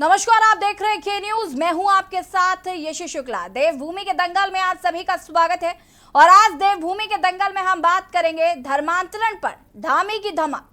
नमस्कार, आप देख रहे हैं के न्यूज। मैं हूं आपके साथ यशी शुक्ला। देवभूमि के दंगल में आज सभी का स्वागत है और आज देवभूमि के दंगल में हम बात करेंगे धर्मांतरण पर धामी की धमक।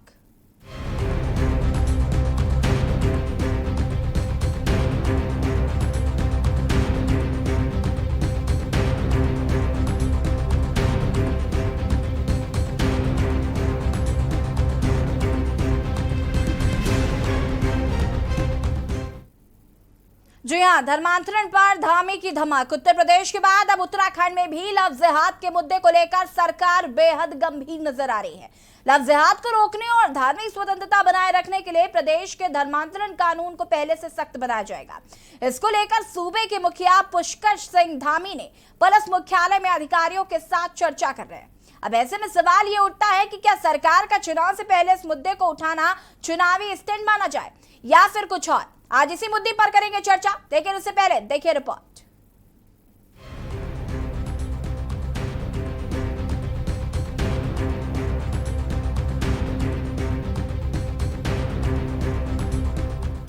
जी हां, धर्मांतरण पर धामी की धमक। उत्तर प्रदेश के बाद अब उत्तराखंड में भी लव जिहाद के मुद्दे को लेकर सरकार बेहद गंभीर नजर आ रही है। लव जिहाद को रोकने और धार्मिक स्वतंत्रता बनाए रखने के लिए प्रदेश के धर्मांतरण कानून को पहले से सख्त बनाया जाएगा। इसको लेकर सूबे के मुखिया पुष्कर सिंह धामी ने पुलिस मुख्यालय में अधिकारियों के साथ चर्चा कर रहे हैं। अब ऐसे में सवाल ये उठता है कि क्या सरकार का चुनाव से पहले इस मुद्दे को उठाना चुनावी स्टंट माना जाए या फिर कुछ और। आज इसी मुद्दे पर करेंगे चर्चा, लेकिन उससे पहले देखिए रिपोर्ट।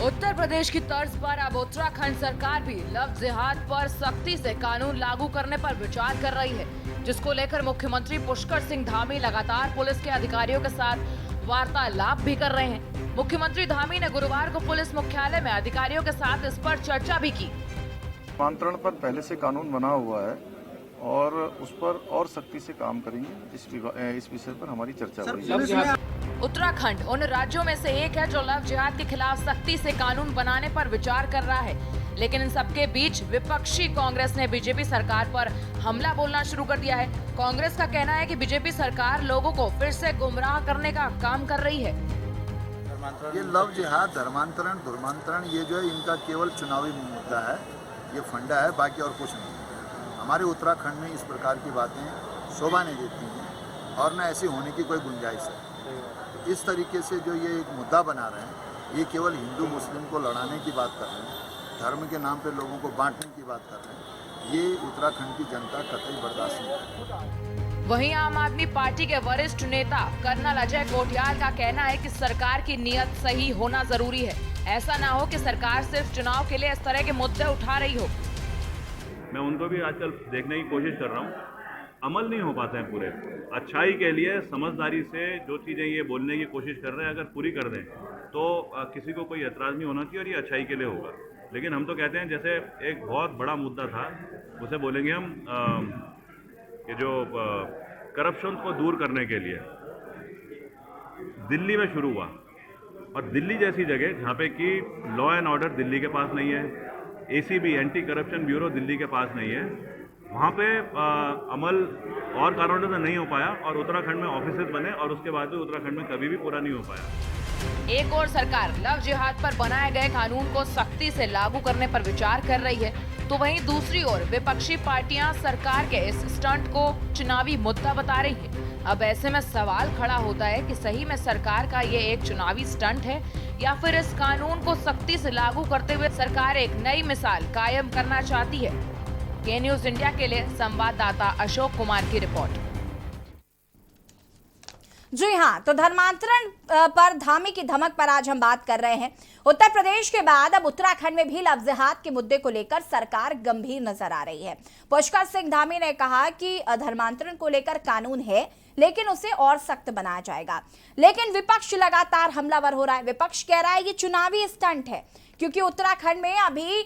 उत्तर प्रदेश की तर्ज पर अब उत्तराखंड सरकार भी लव जिहाद पर सख्ती से कानून लागू करने पर विचार कर रही है, जिसको लेकर मुख्यमंत्री पुष्कर सिंह धामी लगातार पुलिस के अधिकारियों के साथ वार्तालाप भी कर रहे हैं। मुख्यमंत्री धामी ने गुरुवार को पुलिस मुख्यालय में अधिकारियों के साथ इस पर चर्चा भी की। धर्मांतरण पर पहले से कानून बना हुआ है और उस पर और सख्ती से काम करेंगे। इस विषय पर हमारी चर्चा हुई। उत्तराखंड उन राज्यों में से एक है जो लव जिहाद के खिलाफ सख्ती से कानून बनाने पर विचार कर रहा है, लेकिन इन सबके बीच विपक्षी कांग्रेस ने बीजेपी सरकार पर हमला बोलना शुरू कर दिया है। कांग्रेस का कहना है कि बीजेपी सरकार लोगों को फिर से गुमराह करने का काम कर रही है। ये लव जिहाद, धर्मांतरण, धर्मांतरण ये जो है इनका केवल चुनावी मुद्दा है, ये फंडा है, बाकी और कुछ नहीं। हमारे उत्तराखंड में इस प्रकार की बातें शोभा नहीं देती हैं और न ऐसी होने की कोई गुंजाइश है। तो इस तरीके से जो ये एक मुद्दा बना रहे हैं, ये केवल हिंदू मुस्लिम को लड़ाने की बात कर रहे हैं, धर्म के नाम पे लोगों को बांटने की बात कर रहे हैं। ये उत्तराखंड की जनता कतई बर्दाश्त नहीं करेगी। वहीं आम आदमी पार्टी के वरिष्ठ नेता कर्नल अजय कोटियाल का कहना है कि सरकार की नीयत सही होना जरूरी है। ऐसा ना हो कि सरकार सिर्फ चुनाव के लिए इस तरह के मुद्दे उठा रही हो। मैं उनको भी आजकल देखने की कोशिश कर रहा हूँ, अमल नहीं हो पाते हैं पूरे। अच्छाई के लिए समझदारी से जो चीज़ें ये बोलने की कोशिश कर रहे हैं अगर पूरी कर दें तो किसी को कोई एतराज़ नहीं होना चाहिए और ये अच्छाई के लिए होगा। लेकिन हम तो कहते हैं जैसे एक बहुत बड़ा मुद्दा था, उसे बोलेंगे हम कि जो करप्शन को दूर करने के लिए दिल्ली में शुरू हुआ, और दिल्ली जैसी जगह जहाँ पे कि लॉ एंड ऑर्डर दिल्ली के पास नहीं है, ACB anti corruption bureau Delhi के पास नहीं है, वहाँ पे अमल और कारणों से नहीं हो पाया और उत्तराखंड में ऑफिसेज बने और उसके बाद भी उत्तराखंड में कभी भी पूरा नहीं हो पाया। एक और सरकार लव जिहाद पर बनाए गए कानून को सख्ती से लागू करने पर विचार कर रही है, तो वहीं दूसरी ओर विपक्षी पार्टियां सरकार के इस स्टंट को चुनावी मुद्दा बता रही हैं। अब ऐसे में सवाल खड़ा होता है कि सही में सरकार का ये एक चुनावी स्टंट है या फिर इस कानून को सख्ती से लागू करते हुए सरकार एक नई मिसाल कायम करना चाहती है। के न्यूज इंडिया के लिए संवाददाता अशोक कुमार की रिपोर्ट। जी हां, तो धर्मांतरण पर धामी की धमक पर आज हम बात कर रहे हैं। उत्तर प्रदेश के बाद अब उत्तराखंड में भी लव जिहाद के मुद्दे को लेकर सरकार गंभीर नजर आ रही है। पुष्कर सिंह धामी ने कहा कि धर्मांतरण को लेकर कानून है, लेकिन उसे और सख्त बनाया जाएगा। लेकिन विपक्ष लगातार हमलावर हो रहा है। विपक्ष कह रहा है ये चुनावी स्टंट है, क्योंकि उत्तराखंड में अभी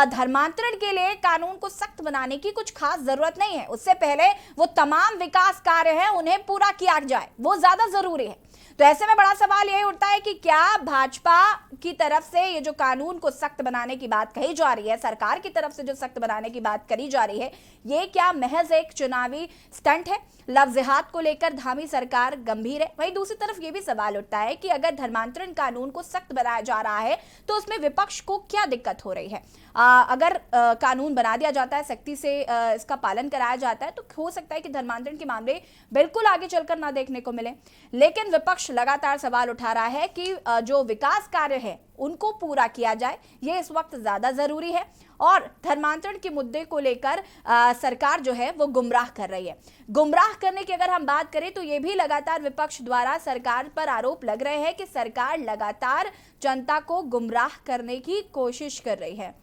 धर्मांतरण के लिए कानून को सख्त बनाने की कुछ खास जरूरत नहीं है। उससे पहले वो तमाम विकास कार्य हैं उन्हें पूरा किया जाए, वो ज्यादा जरूरी है। तो ऐसे में बड़ा सवाल यही उठता है कि क्या भाजपा की तरफ से ये जो कानून को सख्त बनाने की बात कही जा रही है, सरकार की तरफ से जो सख्त बनाने की बात करी जा रही है, ये क्या महज एक चुनावी स्टंट है? लव जिहाद को लेकर धामी सरकार गंभीर है। वहीं दूसरी तरफ ये भी सवाल उठता है कि अगर धर्मांतरण कानून को सख्त बनाया जा रहा है तो उसमें विपक्ष को क्या दिक्कत हो रही है? अगर कानून बना दिया जाता है, सख्ती से इसका पालन कराया जाता है, तो हो सकता है कि धर्मांतरण के मामले बिल्कुल आगे चलकर ना देखने को मिले। लेकिन विपक्ष विपक्ष लगातार सवाल उठा रहा है कि जो विकास कार्य है उनको पूरा किया जाए, ये इस वक्त ज्यादा जरूरी है। और धर्मांतरण के मुद्दे को लेकर सरकार जो है वो गुमराह कर रही है। गुमराह करने की अगर हम बात करें तो ये भी लगातार विपक्ष द्वारा सरकार पर आरोप लग रहे हैं कि सरकार लगातार जनता को गुमराह करने की कोशिश कर रही है।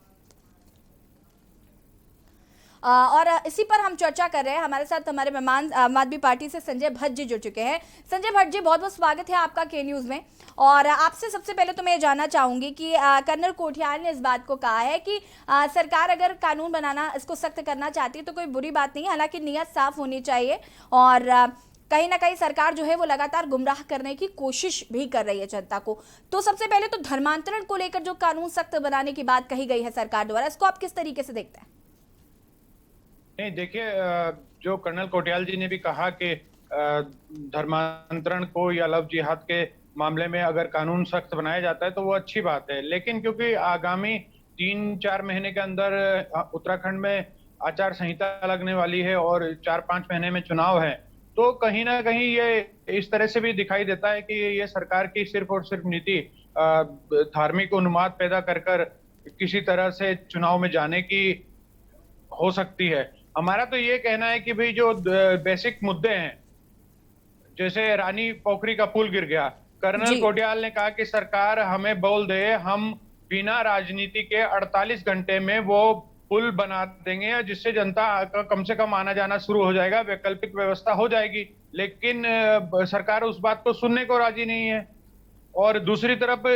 और इसी पर हम चर्चा कर रहे हैं। हमारे साथ हमारे मेहमान आम आदमी पार्टी से संजय भट्ट जी जुड़ चुके हैं। संजय भट्ट जी, बहुत बहुत स्वागत है आपका के न्यूज़ में। और आपसे सबसे पहले तो मैं ये जानना चाहूंगी कि कर्नल कोठियाल ने इस बात को कहा है कि सरकार अगर कानून बनाना, इसको सख्त करना चाहती है तो कोई बुरी बात नहीं, हालांकि नीयत साफ होनी चाहिए। और कहीं ना कहीं सरकार जो है वो लगातार गुमराह करने की कोशिश भी कर रही है जनता को। तो सबसे पहले तो धर्मांतरण को लेकर जो कानून सख्त बनाने की बात कही गई है सरकार द्वारा, इसको आप किस तरीके से देखते हैं? नहीं, देखिए, जो कर्नल कोठियाल जी ने भी कहा कि धर्मांतरण को या लव जिहाद के मामले में अगर कानून सख्त बनाया जाता है तो वो अच्छी बात है। लेकिन क्योंकि आगामी 3-4 महीने के अंदर उत्तराखंड में आचार संहिता लगने वाली है और 4-5 महीने में चुनाव है, तो कहीं ना कहीं ये इस तरह से भी दिखाई देता है कि ये सरकार की सिर्फ और सिर्फ नीति धार्मिक उन्माद पैदा कर किसी तरह से चुनाव में जाने की हो सकती है। हमारा तो ये कहना है कि भाई जो बेसिक मुद्दे हैं, जैसे रानी पोखरी का पुल गिर गया, कर्नल कोठियाल ने कहा कि सरकार हमें बोल दे, हम बिना राजनीति के 48 घंटे में वो पुल बना देंगे जिससे जनता का कम से कम आना जाना शुरू हो जाएगा, वैकल्पिक व्यवस्था हो जाएगी। लेकिन सरकार उस बात को सुनने को राजी नहीं है। और दूसरी तरफ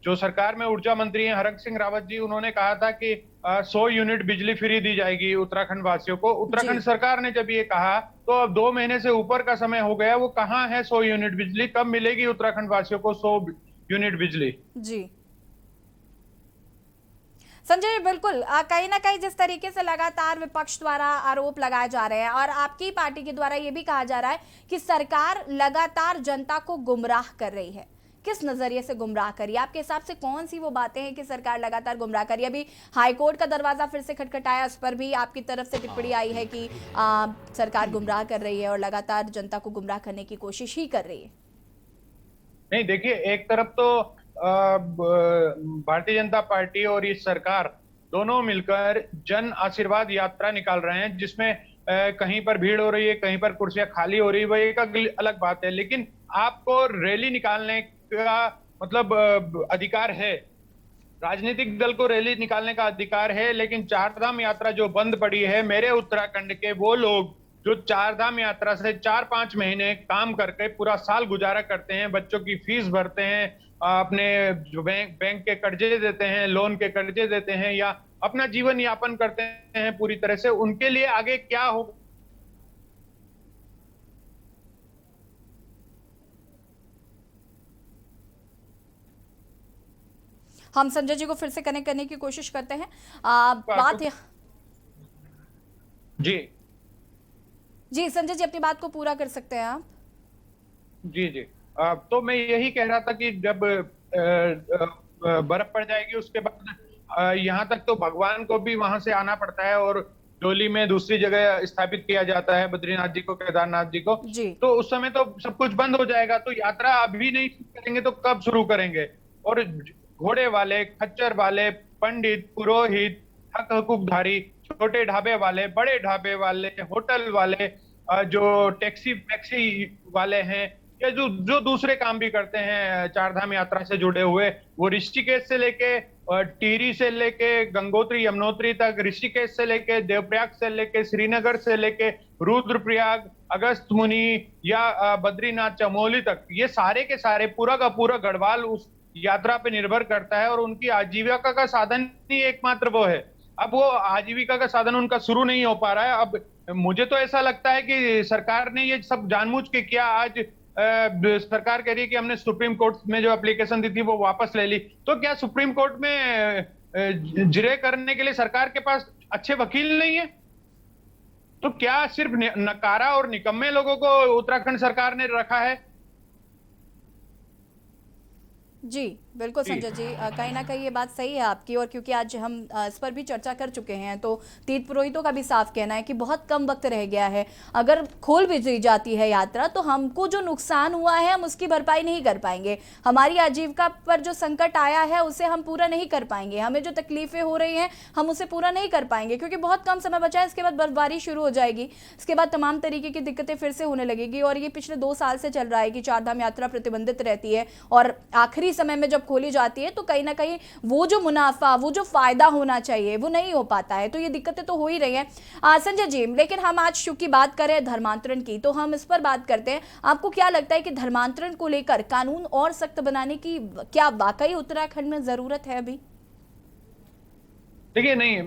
जो सरकार में ऊर्जा मंत्री हैं हरक सिंह रावत जी, उन्होंने कहा था कि 100 यूनिट बिजली फ्री दी जाएगी उत्तराखंड वासियों को। उत्तराखंड सरकार ने जब ये कहा तो अब 2 महीने से ऊपर का समय हो गया, वो कहाँ है 100 यूनिट बिजली? कब मिलेगी उत्तराखंड वासियों को 100 यूनिट बिजली? जी संजय, बिल्कुल कहीं ना कहीं जिस तरीके से लगातार विपक्ष द्वारा आरोप लगाए जा रहे हैं और आपकी पार्टी के द्वारा ये भी कहा जा रहा है कि सरकार लगातार जनता को गुमराह कर रही है, किस नजरिए से गुमराह करी? आपके हिसाब से कौन सी वो बातें हैं कि सरकार लगातार गुमराह करी? अभी हाईकोर्ट का दरवाजा फिर से खटखटाया, उस पर भी आपकी तरफ से टिप्पणी आई है कि सरकार गुमराह कर रही है और लगातार जनता को गुमराह करने की कोशिश ही कर रही है। नहीं, देखिए, एक तरफ तो भारतीय जनता पार्टी और इस सरकार दोनों मिलकर जन आशीर्वाद यात्रा निकाल रहे हैं, जिसमें कहीं पर भीड़ हो रही है, कहीं पर कुर्सियां खाली हो रही है, वो एक अलग बात है। लेकिन आपको रैली निकालने का मतलब अधिकार है, राजनीतिक दल को रैली निकालने का अधिकार है। लेकिन चारधाम यात्रा जो बंद पड़ी है, मेरे उत्तराखंड के वो लोग जो चारधाम यात्रा से 4-5 महीने काम करके पूरा साल गुजारा करते हैं, बच्चों की फीस भरते हैं, अपने जो बैंक के कर्जे देते हैं, लोन के कर्जे देते हैं, या अपना जीवन यापन करते हैं पूरी तरह से, उनके लिए आगे क्या हो? हम संजय जी को फिर से कनेक्ट करने की कोशिश करते हैं। जी संजय जी, अपनी बात को पूरा कर सकते हैं आप। जी। तो मैं यही कह रहा था कि जब बर्फ पड़ जाएगी उसके बाद यहाँ तक तो भगवान को भी वहां से आना पड़ता है और डोली में दूसरी जगह स्थापित किया जाता है, बद्रीनाथ जी को, केदारनाथ जी को। तो उस समय तो सब कुछ बंद हो जाएगा। तो यात्रा अभी नहीं करेंगे तो कब शुरू करेंगे? और घोड़े वाले, खच्चर वाले, पंडित, पुरोहित, हक हकूकधारी, छोटे ढाबे वाले, बड़े ढाबे वाले, होटल वाले, जो टैक्सी वाले हैं, या जो दूसरे काम भी करते हैं चारधाम यात्रा से जुड़े हुए, वो ऋषिकेश से लेके टिहरी से लेके गंगोत्री यमुनोत्री तक, ऋषिकेश से लेके देवप्रयाग से लेके श्रीनगर से लेके रुद्रप्रयाग, अगस्त मुनि या बद्रीनाथ चमोली तक, ये सारे के सारे पूरा का पूरा गढ़वाल उस यात्रा पे निर्भर करता है और उनकी आजीविका का साधन ही एकमात्र वो है। अब वो आजीविका का साधन उनका शुरू नहीं हो पा रहा है। अब मुझे तो ऐसा लगता है कि सरकार ने ये सब जानबूझ के किया। आज सरकार कह रही है कि हमने सुप्रीम कोर्ट में जो एप्लीकेशन दी थी वो वापस ले ली। तो क्या सुप्रीम कोर्ट में जिरह करने के लिए सरकार के पास अच्छे वकील नहीं है? तो क्या सिर्फ नकारा और निकम्मे लोगों को उत्तराखंड सरकार ने रखा है? जी बिल्कुल संजय जी, कहीं ना कहीं ये बात सही है आपकी। और क्योंकि आज हम इस पर भी चर्चा कर चुके हैं, तो तीर्थ पुरोहितों का भी साफ कहना है कि बहुत कम वक्त रह गया है। अगर खोल भी दी जाती है यात्रा तो हमको जो नुकसान हुआ है हम उसकी भरपाई नहीं कर पाएंगे। हमारी आजीविका पर जो संकट आया है उसे हम पूरा नहीं कर पाएंगे। हमें जो तकलीफें हो रही हैं हम उसे पूरा नहीं कर पाएंगे, क्योंकि बहुत कम समय बचा है। इसके बाद बर्फबारी शुरू हो जाएगी, इसके बाद तमाम तरीके की दिक्कतें फिर से होने लगेगी। और ये पिछले 2 साल से चल रहा है कि चारधाम यात्रा प्रतिबंधित रहती है, और आखिरी समय में जब खोली जाती है तो कहीं ना कहीं वो जो मुनाफा, वो जो फायदा होना चाहिए वो नहीं हो पाता है। तो ये दिक्कतें तो हो ही रही हैं संजय जी। लेकिन हम आज चूंकि बात करें धर्मांतरण की, तो हम इस पर बात करते हैं। आपको क्या लगता है कि धर्मांतरण को लेकर कानून और सख्त बनाने की क्या वाकई उत्तराखंड में जरूरत है अभी? देखिए, नहीं,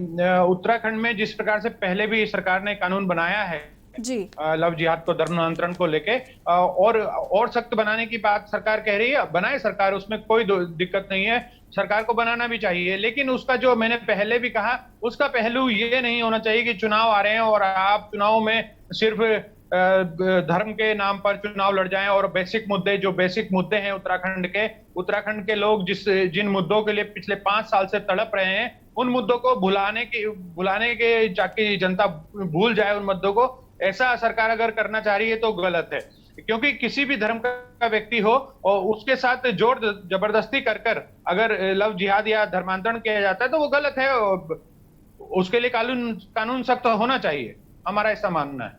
उत्तराखंड में जिस प्रकार से पहले भी सरकार ने कानून बनाया है जी, लव जिहाद को, धर्मांतरण को लेके, और सख्त बनाने की बात सरकार कह रही है। बनाए सरकार, उसमें कोई दिक्कत नहीं है, सरकार को बनाना भी चाहिए। लेकिन उसका जो मैंने पहले भी कहा, उसका पहलू ये नहीं होना चाहिए कि चुनाव आ रहे हैं और आप चुनाव में सिर्फ धर्म के नाम पर चुनाव लड़ जाएं, और बेसिक मुद्दे हैं उत्तराखंड के लोग जिन मुद्दों के लिए पिछले 5 साल से तड़प रहे हैं, उन मुद्दों को भुलाने के जाके जनता भूल जाए उन मुद्दों को। ऐसा सरकार अगर करना चाह रही है तो गलत है, क्योंकि किसी भी धर्म का व्यक्ति हो और उसके साथ जोर जबरदस्ती कर अगर लव जिहाद या धर्मांतरण किया जाता है तो वो गलत है। उसके लिए कानून सख्त होना चाहिए, हमारा ऐसा मानना है।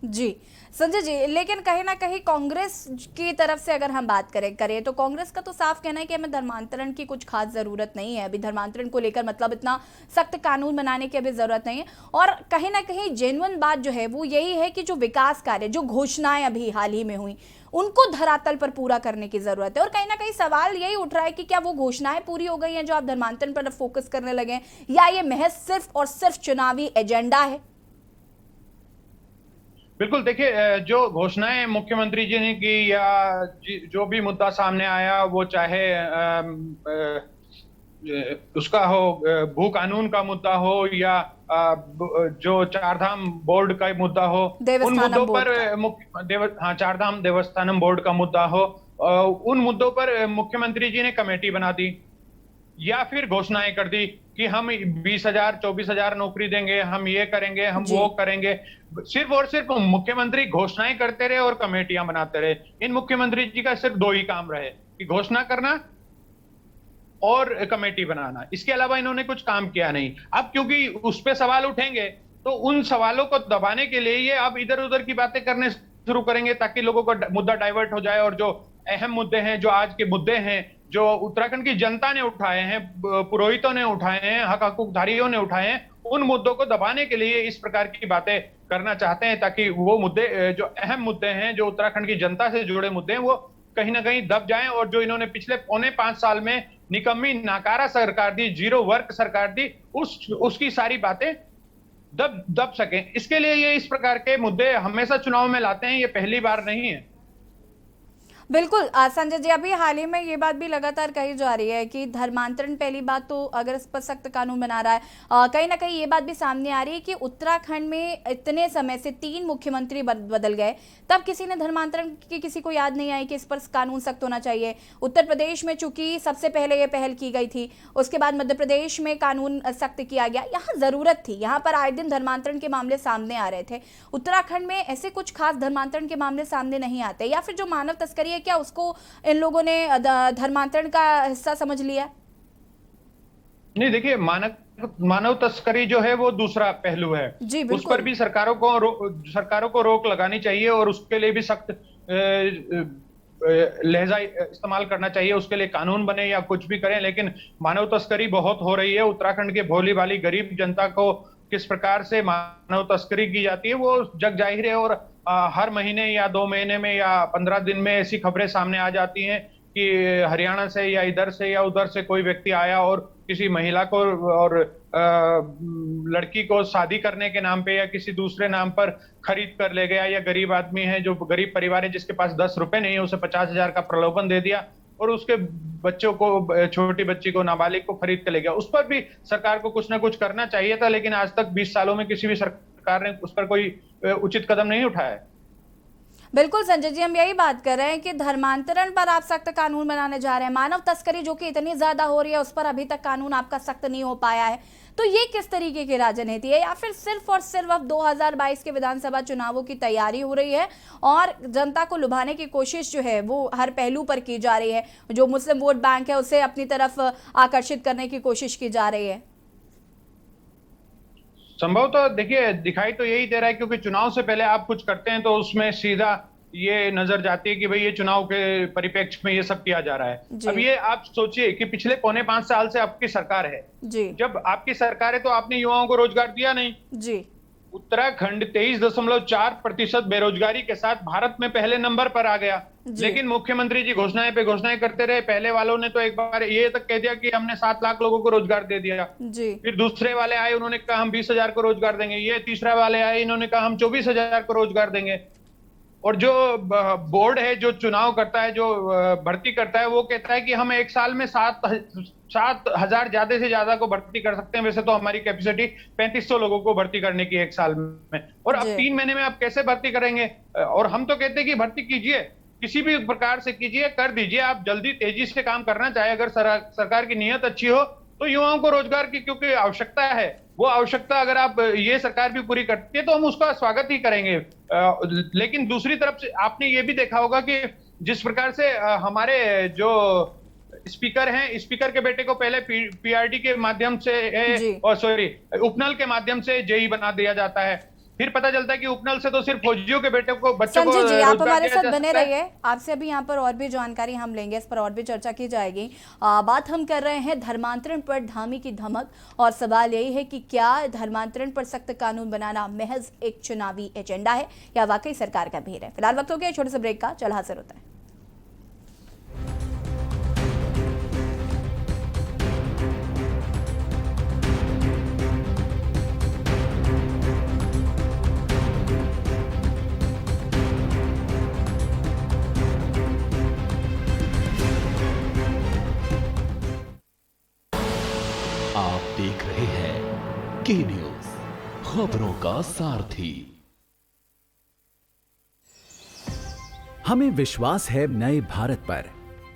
जी संजय जी, लेकिन कहीं ना कहीं कांग्रेस की तरफ से अगर हम बात करें तो कांग्रेस का तो साफ कहना है कि हमें धर्मांतरण की कुछ खास जरूरत नहीं है अभी। धर्मांतरण को लेकर मतलब इतना सख्त कानून बनाने की अभी जरूरत नहीं है। और कहीं ना कहीं जेन्युइन बात जो है वो यही है कि जो विकास कार्य, जो घोषणाएं अभी हाल ही में हुई, उनको धरातल पर पूरा करने की जरूरत है। और कहीं ना कहीं सवाल यही उठ रहा है कि क्या वो घोषणाएं पूरी हो गई हैं जो आप धर्मांतरण पर फोकस करने लगे, या ये महज सिर्फ और सिर्फ चुनावी एजेंडा है? बिल्कुल, देखिए, जो घोषणाएं मुख्यमंत्री जी ने की या जो भी मुद्दा सामने आया, वो चाहे उसका हो, भू कानून का मुद्दा हो या जो चारधाम बोर्ड का मुद्दा हो, उन मुद्दों पर चारधाम देवस्थानम बोर्ड का मुद्दा हो, उन मुद्दों पर मुख्यमंत्री जी ने कमेटी बना दी या फिर घोषणाएं कर दी कि हम 20,000 24,000 नौकरी देंगे, हम ये करेंगे, हम वो करेंगे। सिर्फ और सिर्फ मुख्यमंत्री घोषणाएं करते रहे और कमेटियां बनाते रहे। इन मुख्यमंत्री जी का सिर्फ 2 ही काम रहे कि घोषणा करना और कमेटी बनाना, इसके अलावा इन्होंने कुछ काम किया नहीं। अब क्योंकि उस पे सवाल उठेंगे तो उन सवालों को दबाने के लिए ये अब इधर उधर की बातें करने शुरू करेंगे ताकि लोगों का मुद्दा डाइवर्ट हो जाए, और जो अहम मुद्दे हैं, जो आज के मुद्दे हैं, जो उत्तराखंड की जनता ने उठाए हैं, पुरोहितों ने उठाए हैं, हकूकधारियों ने उठाए हैं, उन मुद्दों को दबाने के लिए इस प्रकार की बातें करना चाहते हैं ताकि वो मुद्दे, जो अहम मुद्दे हैं, जो उत्तराखंड की जनता से जुड़े मुद्दे हैं, वो कहीं ना कहीं दब जाएं। और जो इन्होंने पिछले 4.25 साल में निकम्मी नाकारा सरकार दी, जीरो वर्क सरकार दी, उसकी सारी बातें दब सकें। इसके लिए ये इस प्रकार के मुद्दे हमेशा चुनाव में लाते हैं, ये पहली बार नहीं है। बिल्कुल संजय जी, अभी हाल ही में ये बात भी लगातार कही जा रही है कि धर्मांतरण, पहली बात तो अगर इस पर सख्त कानून बना रहा है, कहीं ना कहीं ये बात भी सामने आ रही है कि उत्तराखंड में इतने समय से 3 मुख्यमंत्री बदल गए, तब किसी ने धर्मांतरण की किसी को याद नहीं आई कि इस पर कानून सख्त होना चाहिए। उत्तर प्रदेश में चूंकि सबसे पहले ये पहल की गई थी, उसके बाद मध्य प्रदेश में कानून सख्त किया गया। यहाँ जरूरत थी, यहाँ पर आए दिन धर्मांतरण के मामले सामने आ रहे थे। उत्तराखंड में ऐसे कुछ खास धर्मांतरण के मामले सामने नहीं आते, या फिर जो मानव तस्करी, क्या उसको इन लोगों ने धर्मांतरण का हिस्सा समझ लिया? नहीं, देखिए, मानव तस्करी जो है वो दूसरा पहलू है, उस पर भी सरकारों को रोक लगानी चाहिए और उसके लिए भी सख्त लहजा इस्तेमाल करना चाहिए। उसके लिए कानून बने या कुछ भी करें, लेकिन मानव तस्करी बहुत हो रही है। उत्तराखंड के भोली भाली गरीब जनता को किस प्रकार से मानव तस्करी की जाती है वो जग जाहिर है। और हर महीने या 2 महीने में या 15 दिन में ऐसी खबरें सामने आ जाती हैं कि हरियाणा से या इधर से या उधर से कोई व्यक्ति आया और किसी महिला को और लड़की को शादी करने के नाम पे या किसी दूसरे नाम पर खरीद कर ले गया, या गरीब आदमी है, जो गरीब परिवार है, जिसके पास 10 रुपए नहीं है, उसे 50,000 का प्रलोभन दे दिया और उसके बच्चों को, छोटी बच्ची को, नाबालिग को खरीद के ले गया। उस पर भी सरकार को कुछ ना कुछ करना चाहिए था, लेकिन आज तक 20 सालों में किसी भी सरकार ने उस पर कोई उचित कदम नहीं उठाया है। बिल्कुल संजय जी, हम यही बात कर रहे हैं कि धर्मांतरण पर आप सख्त कानून बनाने जा रहे हैं। मानव तस्करी जो कि इतनी ज्यादा हो रही है उस पर अभी तक कानून आपका सख्त नहीं हो पाया है, तो ये किस तरीके की राजनीति है? या फिर सिर्फ और सिर्फ अब 2022 के विधानसभा चुनावों की तैयारी हो रही है और जनता को लुभाने की कोशिश जो है वो हर पहलू पर की जा रही है, जो मुस्लिम वोट बैंक है उसे अपनी तरफ आकर्षित करने की कोशिश की जा रही है? संभव तो देखिए दिखाई तो यही दे रहा है, क्योंकि चुनाव से पहले आप कुछ करते हैं तो उसमें सीधा ये नजर जाती है कि भाई ये चुनाव के परिप्रेक्ष्य में ये सब किया जा रहा है। अब ये आप सोचिए कि पिछले 4.5 साल से आपकी सरकार है जी। जब आपकी सरकार है तो आपने युवाओं को रोजगार दिया नहीं जी। उत्तराखंड 23.4% बेरोजगारी के साथ भारत में पहले नंबर पर आ गया, लेकिन मुख्यमंत्री जी घोषणाएं पे घोषणाएं करते रहे। पहले वालों ने तो एक बार ये तक कह दिया कि हमने 7 लाख लोगों को रोजगार दे दिया जी। फिर दूसरे वाले आए, उन्होंने कहा हम 20,000 को रोजगार देंगे। ये तीसरा वाले आए, इन्होंने कहा हम 24,000 को रोजगार देंगे। और जो बोर्ड है जो चुनाव करता है, जो भर्ती करता है, वो कहता है कि हम एक साल में 7,000 ज्यादा से ज्यादा को भर्ती कर सकते हैं। वैसे तो हमारी कैपेसिटी 3500 लोगों को भर्ती करने की एक साल में, और अब 3 महीने में आप कैसे भर्ती करेंगे? और हम तो कहते हैं कि भर्ती कीजिए, किसी भी प्रकार से कीजिए, कर दीजिए। आप जल्दी तेजी से काम करना चाहे, अगर सरकार की नीयत अच्छी हो तो युवाओं को रोजगार की क्योंकि आवश्यकता है, वो आवश्यकता अगर आप ये सरकार भी पूरी करती है तो हम उसका स्वागत ही करेंगे। लेकिन दूसरी तरफ से आपने ये भी देखा होगा कि जिस प्रकार से हमारे जो स्पीकर हैं, स्पीकर के बेटे को पहले पीआरडी के माध्यम से उपनल के माध्यम से जेई बना दिया जाता है, फिर पता चलता है कि उपनल से तो सिर्फ फौजियों के बेटे को, बच्चों को संजय जी आप हमारे साथ बने रहिए, आपसे अभी यहाँ पर और भी जानकारी हम लेंगे, इस पर और भी चर्चा की जाएगी। बात हम कर रहे हैं धर्मांतरण पर धामी की धमक, और सवाल यही है कि क्या धर्मांतरण पर सख्त कानून बनाना महज एक चुनावी एजेंडा है या वाकई सरकार का भीड़ है? फिलहाल वक्त हो गया छोटे से ब्रेक का, चल हाजिर होता है। आप देख रहे हैं के न्यूज, खबरों का सारथी। हमें विश्वास है नए भारत पर,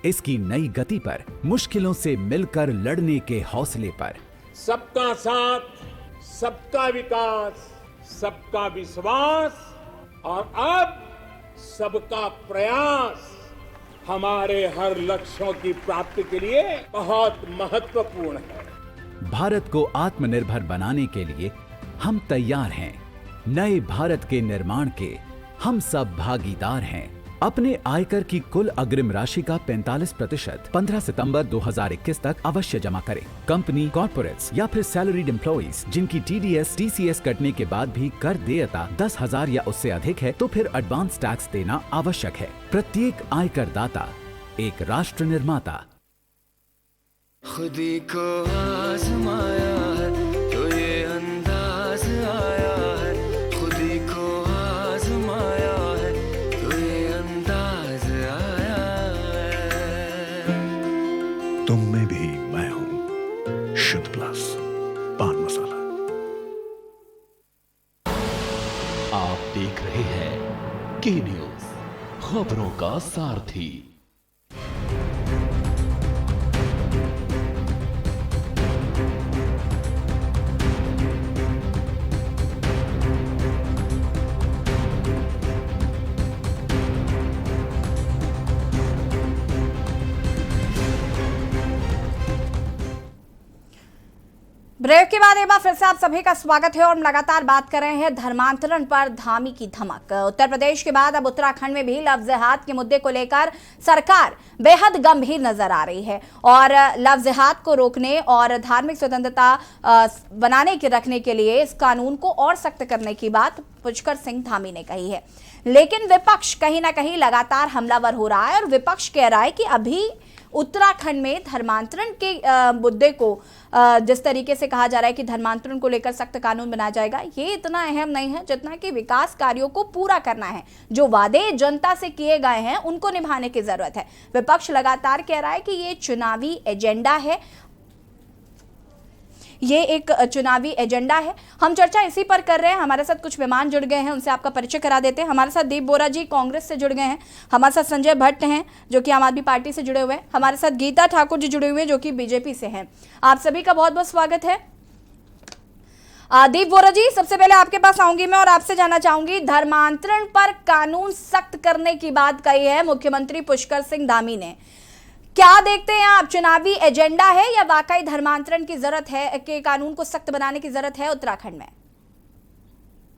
इसकी नई गति पर, मुश्किलों से मिलकर लड़ने के हौसले पर। सबका साथ, सबका विकास, सबका विश्वास और अब सबका प्रयास हमारे हर लक्ष्यों की प्राप्ति के लिए बहुत महत्वपूर्ण है। भारत को आत्मनिर्भर बनाने के लिए हम तैयार हैं। नए भारत के निर्माण के हम सब भागीदार हैं। अपने आयकर की कुल अग्रिम राशि का 45% 15 सितंबर 2021 तक अवश्य जमा करें। कंपनी, कॉर्पोरेट्स या फिर सैलरीड एम्प्लॉइज जिनकी TDS, TCS कटने के बाद भी कर देयता 10,000 या उससे अधिक है तो फिर एडवांस टैक्स देना आवश्यक है। प्रत्येक आयकर दाता एक राष्ट्र निर्माता। खुदी को आजमाया है तो ये अंदाज आया है, खुदी को आजमाया है तो ये अंदाज आया है। तुम में भी मैं हूं, शुद्ध प्लस पान मसाला। आप देख रहे हैं के न्यूज, खबरों का सारथी। ब्रेक के बाद एक बार फिर से आप सभी का स्वागत है और हम लगातार बात कर रहे हैं धर्मांतरण पर धामी की धमक। उत्तर प्रदेश के बाद अब उत्तराखंड में भी लव जिहाद के मुद्दे को लेकर सरकार बेहद गंभीर नजर आ रही है और लव जिहाद को रोकने और धार्मिक स्वतंत्रता बनाने के रखने के लिए इस कानून को और सख्त करने की बात पुष्कर सिंह धामी ने कही है। लेकिन विपक्ष कहीं ना कहीं लगातार हमलावर हो रहा है और विपक्ष कह रहा है कि अभी उत्तराखंड में धर्मांतरण के मुद्दे को जिस तरीके से कहा जा रहा है कि धर्मांतरण को लेकर सख्त कानून बनाया जाएगा, ये इतना अहम नहीं है जितना कि विकास कार्यों को पूरा करना है। जो वादे जनता से किए गए हैं उनको निभाने की जरूरत है। विपक्ष लगातार कह रहा है कि ये चुनावी एजेंडा है। ये एक चुनावी एजेंडा है। हम चर्चा इसी पर कर रहे हैं। हमारे साथ कुछ मेहमान जुड़ गए हैं, उनसे आपका परिचय करा देते हैं। हमारे साथ दीप बोरा जी कांग्रेस से जुड़ गए हैं, हमारे साथ संजय भट्ट हैं जो कि आम आदमी पार्टी से जुड़े हुए हैं, हमारे साथ गीता ठाकुर जी जुड़े हुए हैं जो कि बीजेपी से हैं। आप सभी का बहुत बहुत स्वागत है। दीप बोरा जी, सबसे पहले आपके पास आऊंगी मैं और आपसे जानना चाहूंगी, धर्मांतरण पर कानून सख्त करने की बात कही है मुख्यमंत्री पुष्कर सिंह धामी ने। क्या देखते हैं आप, चुनावी एजेंडा है या वाकई धर्मांतरण की जरूरत है, कि कानून को सख्त बनाने की जरूरत है उत्तराखंड में?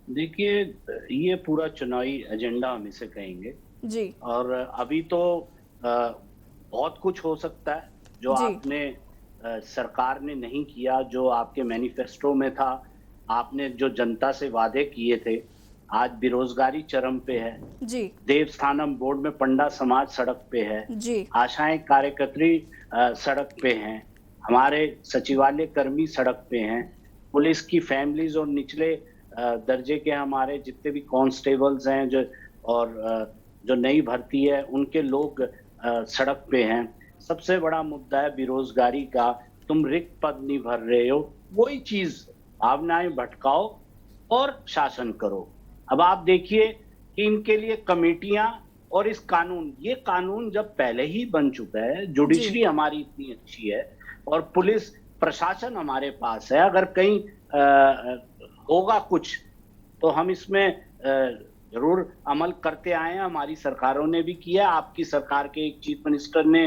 देखिए, ये पूरा चुनावी एजेंडा हम इसे कहेंगे जी। और अभी तो बहुत कुछ हो सकता है जो आपने सरकार ने नहीं किया, जो आपके मैनिफेस्टो में था, आपने जो जनता से वादे किए थे। आज बेरोजगारी चरम पे है जी। देवस्थानम बोर्ड में पंडा समाज सड़क पे है जी। आशाएं कार्यकर्त्री सड़क पे हैं, हमारे सचिवालय कर्मी सड़क पे हैं, पुलिस की फैमिलीज और निचले दर्जे के हमारे जितने भी कांस्टेबल्स हैं जो नई भर्ती है उनके लोग सड़क पे हैं। सबसे बड़ा मुद्दा है बेरोजगारी का। तुम रिक्त पद नहीं भर रहे हो, वही चीज भावनाएं भटकाओ और शासन करो। अब आप देखिए कि इनके लिए कमेटियां और इस ये कानून जब पहले ही बन चुका है, जुडिशरी हमारी इतनी अच्छी है और पुलिस प्रशासन हमारे पास है, अगर कहीं होगा कुछ तो हम इसमें जरूर अमल करते आए हैं। हमारी सरकारों ने भी किया, आपकी सरकार के एक चीफ मिनिस्टर ने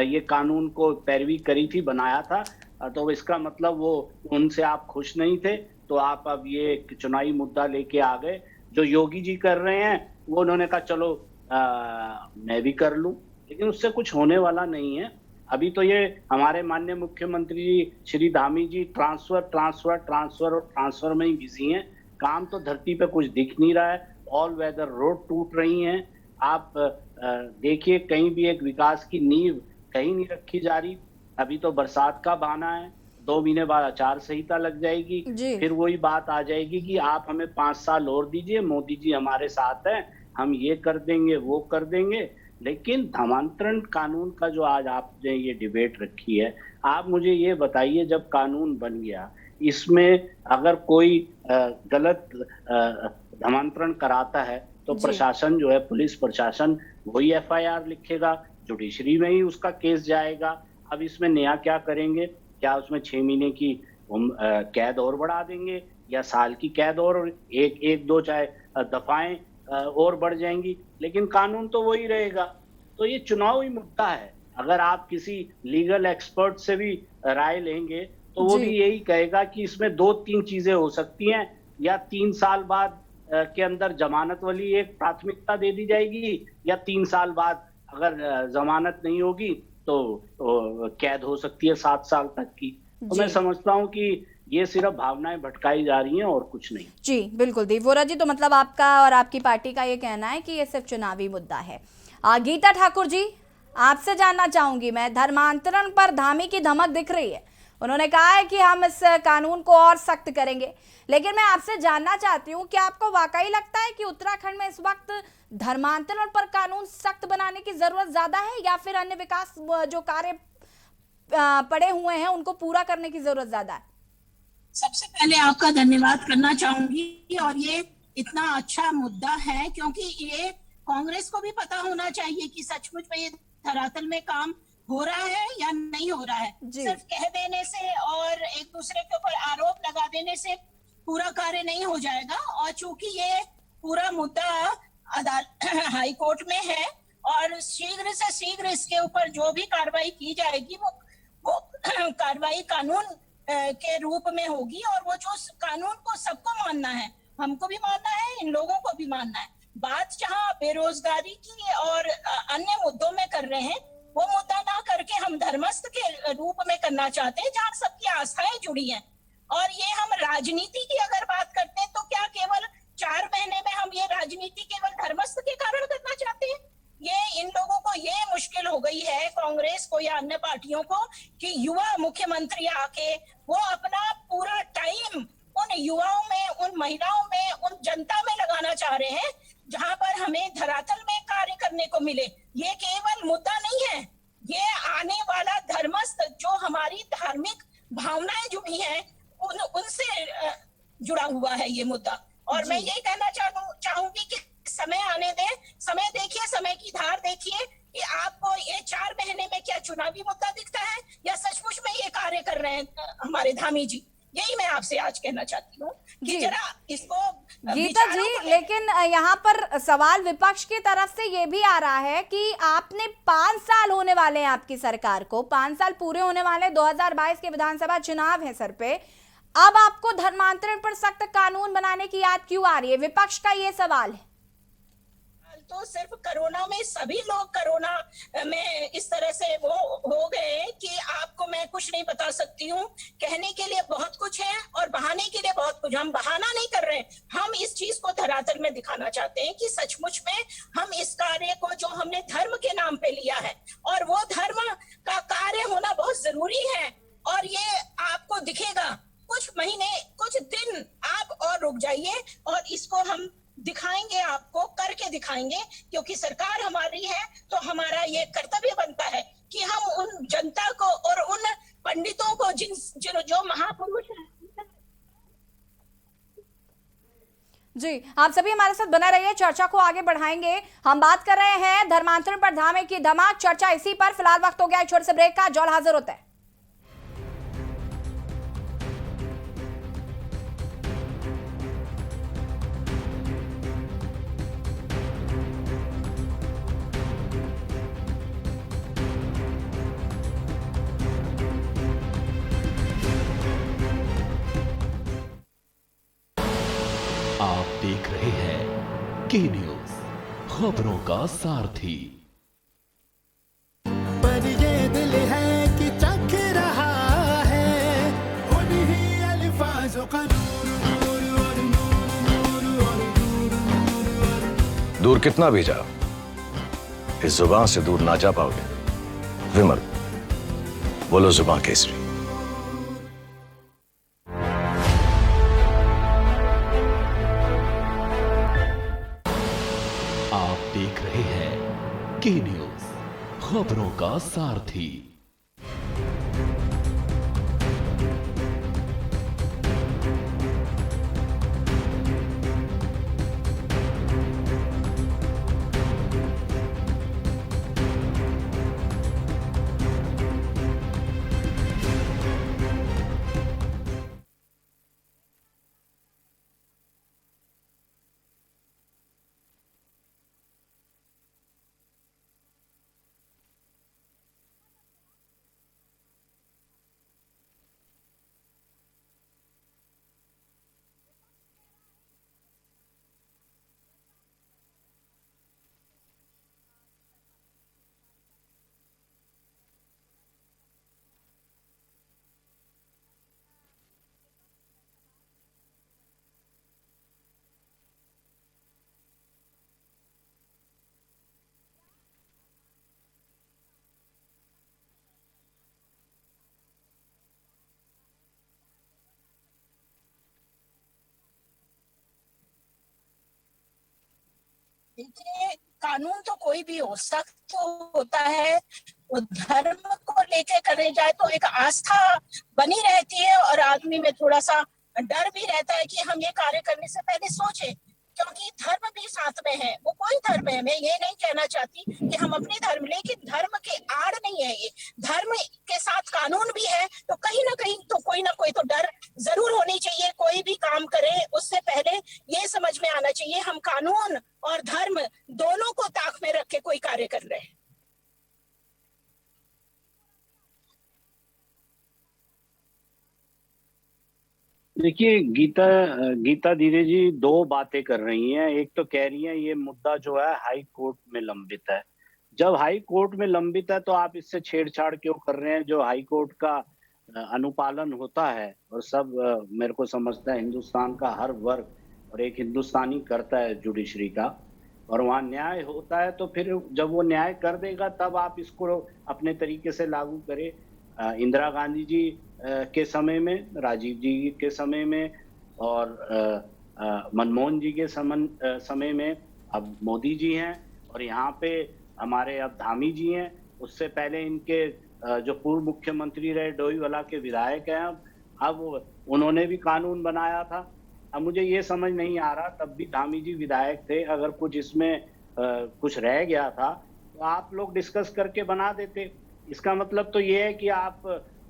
ये कानून को पैरवी करी थी, बनाया था, तो इसका मतलब वो उनसे आप खुश नहीं थे तो आप अब ये चुनावी मुद्दा लेके आ गए। जो योगी जी कर रहे हैं वो उन्होंने कहा चलो मैं भी कर लूं, लेकिन उससे कुछ होने वाला नहीं है। अभी तो ये हमारे माननीय मुख्यमंत्री श्री धामी जी ट्रांसफर में ही बिजी हैं। काम तो धरती पे कुछ दिख नहीं रहा है, ऑल वेदर रोड टूट रही हैं। आप देखिए कहीं भी एक विकास की नींव कहीं नहीं रखी जा रही। अभी तो बरसात का बहाना है, 2 महीने बाद आचार संहिता लग जाएगी, फिर वही बात आ जाएगी कि आप हमें 5 साल और दीजिए, मोदी जी हमारे साथ हैं, हम ये कर देंगे वो कर देंगे। लेकिन धर्मांतरण कानून का जो आज आपने ये डिबेट रखी है, आप मुझे ये बताइए जब कानून बन गया इसमें अगर कोई गलत धर्मांतरण कराता है तो प्रशासन जो है, पुलिस प्रशासन वही FIR लिखेगा, जुडिशरी में ही उसका केस जाएगा। अब इसमें नया क्या करेंगे? क्या उसमें 6 महीने की कैद और बढ़ा देंगे या साल की कैद और एक दो चाहे दफाएं और बढ़ जाएंगी, लेकिन कानून तो वही रहेगा। तो ये चुनावी मुद्दा है। अगर आप किसी लीगल एक्सपर्ट से भी राय लेंगे तो वो भी यही कहेगा कि इसमें 2-3 चीजें हो सकती हैं, या 3 साल बाद के अंदर जमानत वाली एक प्राथमिकता दे दी जाएगी, या 3 साल बाद अगर जमानत नहीं होगी तो कैद हो सकती है 7 साल तक की। तो मैं समझता हूँ कि ये सिर्फ भावनाएं भटकाई जा रही हैं और कुछ नहीं। जी बिल्कुल दीप बोरा जी, तो मतलब आपका और आपकी पार्टी का ये कहना है कि ये सिर्फ चुनावी मुद्दा है। गीता ठाकुर जी, आपसे जानना चाहूंगी मैं, धर्मांतरण पर धामी की धमक दिख रही है। उन्होंने कहा है कि हम इस कानून को और सख्त करेंगे, लेकिन मैं आपसे जानना चाहती हूँ कि आपको वाकई लगता है कि उत्तराखंड में इस वक्त धर्मांतरण पर कानून सख्त बनाने की जरूरत ज्यादा है, या फिर अन्य विकास जो कार्य पड़े हुए हैं उनको पूरा करने की जरूरत ज्यादा है? सबसे पहले आपका धन्यवाद करना चाहूंगी, और ये इतना अच्छा मुद्दा है क्योंकि ये कांग्रेस को भी पता होना चाहिए कि सचमुच में ये धरातल में काम हो रहा है या नहीं हो रहा है। सिर्फ कह देने से और एक दूसरे के ऊपर आरोप लगा देने से पूरा कार्य नहीं हो जाएगा। और चूंकि ये पूरा मुद्दा हाई कोर्ट में है और शीघ्र से शीघ्र इसके ऊपर जो भी कार्रवाई की जाएगी वो कार्रवाई कानून के रूप में होगी, और वो जो कानून को सबको मानना है, हमको भी मानना है, इन लोगों को भी मानना है। बात जहाँ बेरोजगारी की और अन्य मुद्दों में कर रहे हैं, वो मुद्दा ना करके हम धर्मस्थ के रूप में करना चाहते हैं जहाँ सबकी आस्थाएं जुड़ी हैं। और ये हम राजनीति की अगर बात करते हैं तो क्या केवल 4 महीने में हम ये राजनीति केवल धर्मस्थ के कारण करना चाहते हैं? ये इन लोगों को ये मुश्किल हो गई है, कांग्रेस को या अन्य पार्टियों को, कि युवा मुख्यमंत्री आके वो अपना पूरा टाइम उन युवाओं में, उन महिलाओं में, उन जनता में लगाना चाह रहे हैं जहां पर हमें धरातल में कार्य करने को मिले। ये केवल मुद्दा नहीं है, ये आने वाला धर्मस्थ जो हमारी धार्मिक भावनाएं जुड़ी धामी हैं उनसे जुड़ा हुआ है ये मुद्दा। और मैं यही कहना चाहूंगी कि समय आने दें, समय देखिए, समय की धार देखिए कि आपको ये 4 महीने में क्या चुनावी मुद्दा दिखता है या सचमुच में ये कार्य कर रहे हैं हमारे धामी जी। यही मैं आपसे आज कहना चाहती हूँ कि जरा इसको गीता जी, लेकिन यहाँ पर सवाल विपक्ष की तरफ से ये भी आ रहा है कि आपने 5 साल होने वाले हैं आपकी सरकार को, 5 साल पूरे होने वाले, 2022 के विधानसभा चुनाव है सर पे, अब आपको धर्मांतरण पर सख्त कानून बनाने की याद क्यों आ रही है? विपक्ष का ये सवाल है। तो सिर्फ कोरोना में सभी लोग कोरोना में इस तरह से वो हो गए कि आपको मैं कुछ नहीं बता सकती हूँ। कहने के लिए बहुत कुछ है और बहाने के लिए बहुत कुछ। हम बहाना नहीं कर रहे हैं, हम इस चीज को धरातल में दिखाना चाहते हैं कि सचमुच में हम इस कार्य को जो हमने धर्म के नाम पे लिया है और वो धर्म का कार्य होना बहुत जरूरी है और ये आपको दिखेगा। कुछ महीने, कुछ दिन आप और रुक जाइए और इसको हम दिखाएंगे, आपको करके दिखाएंगे, क्योंकि सरकार हमारी है तो हमारा ये कर्तव्य बनता है कि हम उन जनता को और उन पंडितों को जो महापुरुष हैं। जी, आप सभी हमारे साथ बना रहिए, चर्चा को आगे बढ़ाएंगे। हम बात कर रहे हैं धर्मांतरण पर धामी की धमाक, चर्चा इसी पर। फिलहाल वक्त हो गया एक छोटे से ब्रेक का, जल्द हाजिर होता है। आप देख रहे हैं के न्यूज, खबरों का सारथी। पर ये दिल है कि चख रहा है उन्हीं अल्फाजों का दूर कितना भी जाओ, इस जुबान से दूर ना जा पाओगे। विमल, बोलो जुबान केसरी। आप देख रहे हैं के न्यूज, खबरों का सारथी। देखिए, कानून तो कोई भी हो, सख्त तो होता है, वो धर्म को लेके करे जाए तो एक आस्था बनी रहती है और आदमी में थोड़ा सा डर भी रहता है कि हम ये कार्य करने से पहले सोचें, क्योंकि धर्म भी साथ में है। वो कोई धर्म है, मैं ये नहीं कहना चाहती कि हम अपने धर्म, लेकिन धर्म के आड़ नहीं है ये, धर्म के साथ कानून भी है, तो कहीं ना कहीं तो कोई ना कोई तो डर जरूर होनी चाहिए। कोई भी काम करे उससे पहले ये समझ में आना चाहिए हम कानून और धर्म दोनों को ताक में रख के कोई कार्य कर रहे हैं। देखिए, गीता दीदी जी 2 बातें कर रही हैं। एक तो कह रही हैं ये मुद्दा जो है हाई कोर्ट में लंबित है। जब हाई कोर्ट में लंबित है तो आप इससे छेड़छाड़ क्यों कर रहे हैं? जो हाई कोर्ट का अनुपालन होता है और सब मेरे को समझता है हिंदुस्तान का हर वर्ग और एक हिंदुस्तानी करता है जुडिशरी का, और वहाँ न्याय होता है, तो फिर जब वो न्याय कर देगा तब आप इसको अपने तरीके से लागू करें। इंदिरा गांधी जी के समय में, राजीव जी के समय में और मनमोहन जी के समय में, अब मोदी जी हैं और यहाँ पे हमारे अब धामी जी हैं। उससे पहले इनके जो पूर्व मुख्यमंत्री रहे डोईवाला के विधायक हैं, अब अब उन्होंने भी कानून बनाया था। अब मुझे ये समझ नहीं आ रहा, तब भी धामी जी विधायक थे, अगर कुछ इसमें कुछ रह गया था तो आप लोग डिस्कस करके बना देते। इसका मतलब तो ये है कि आप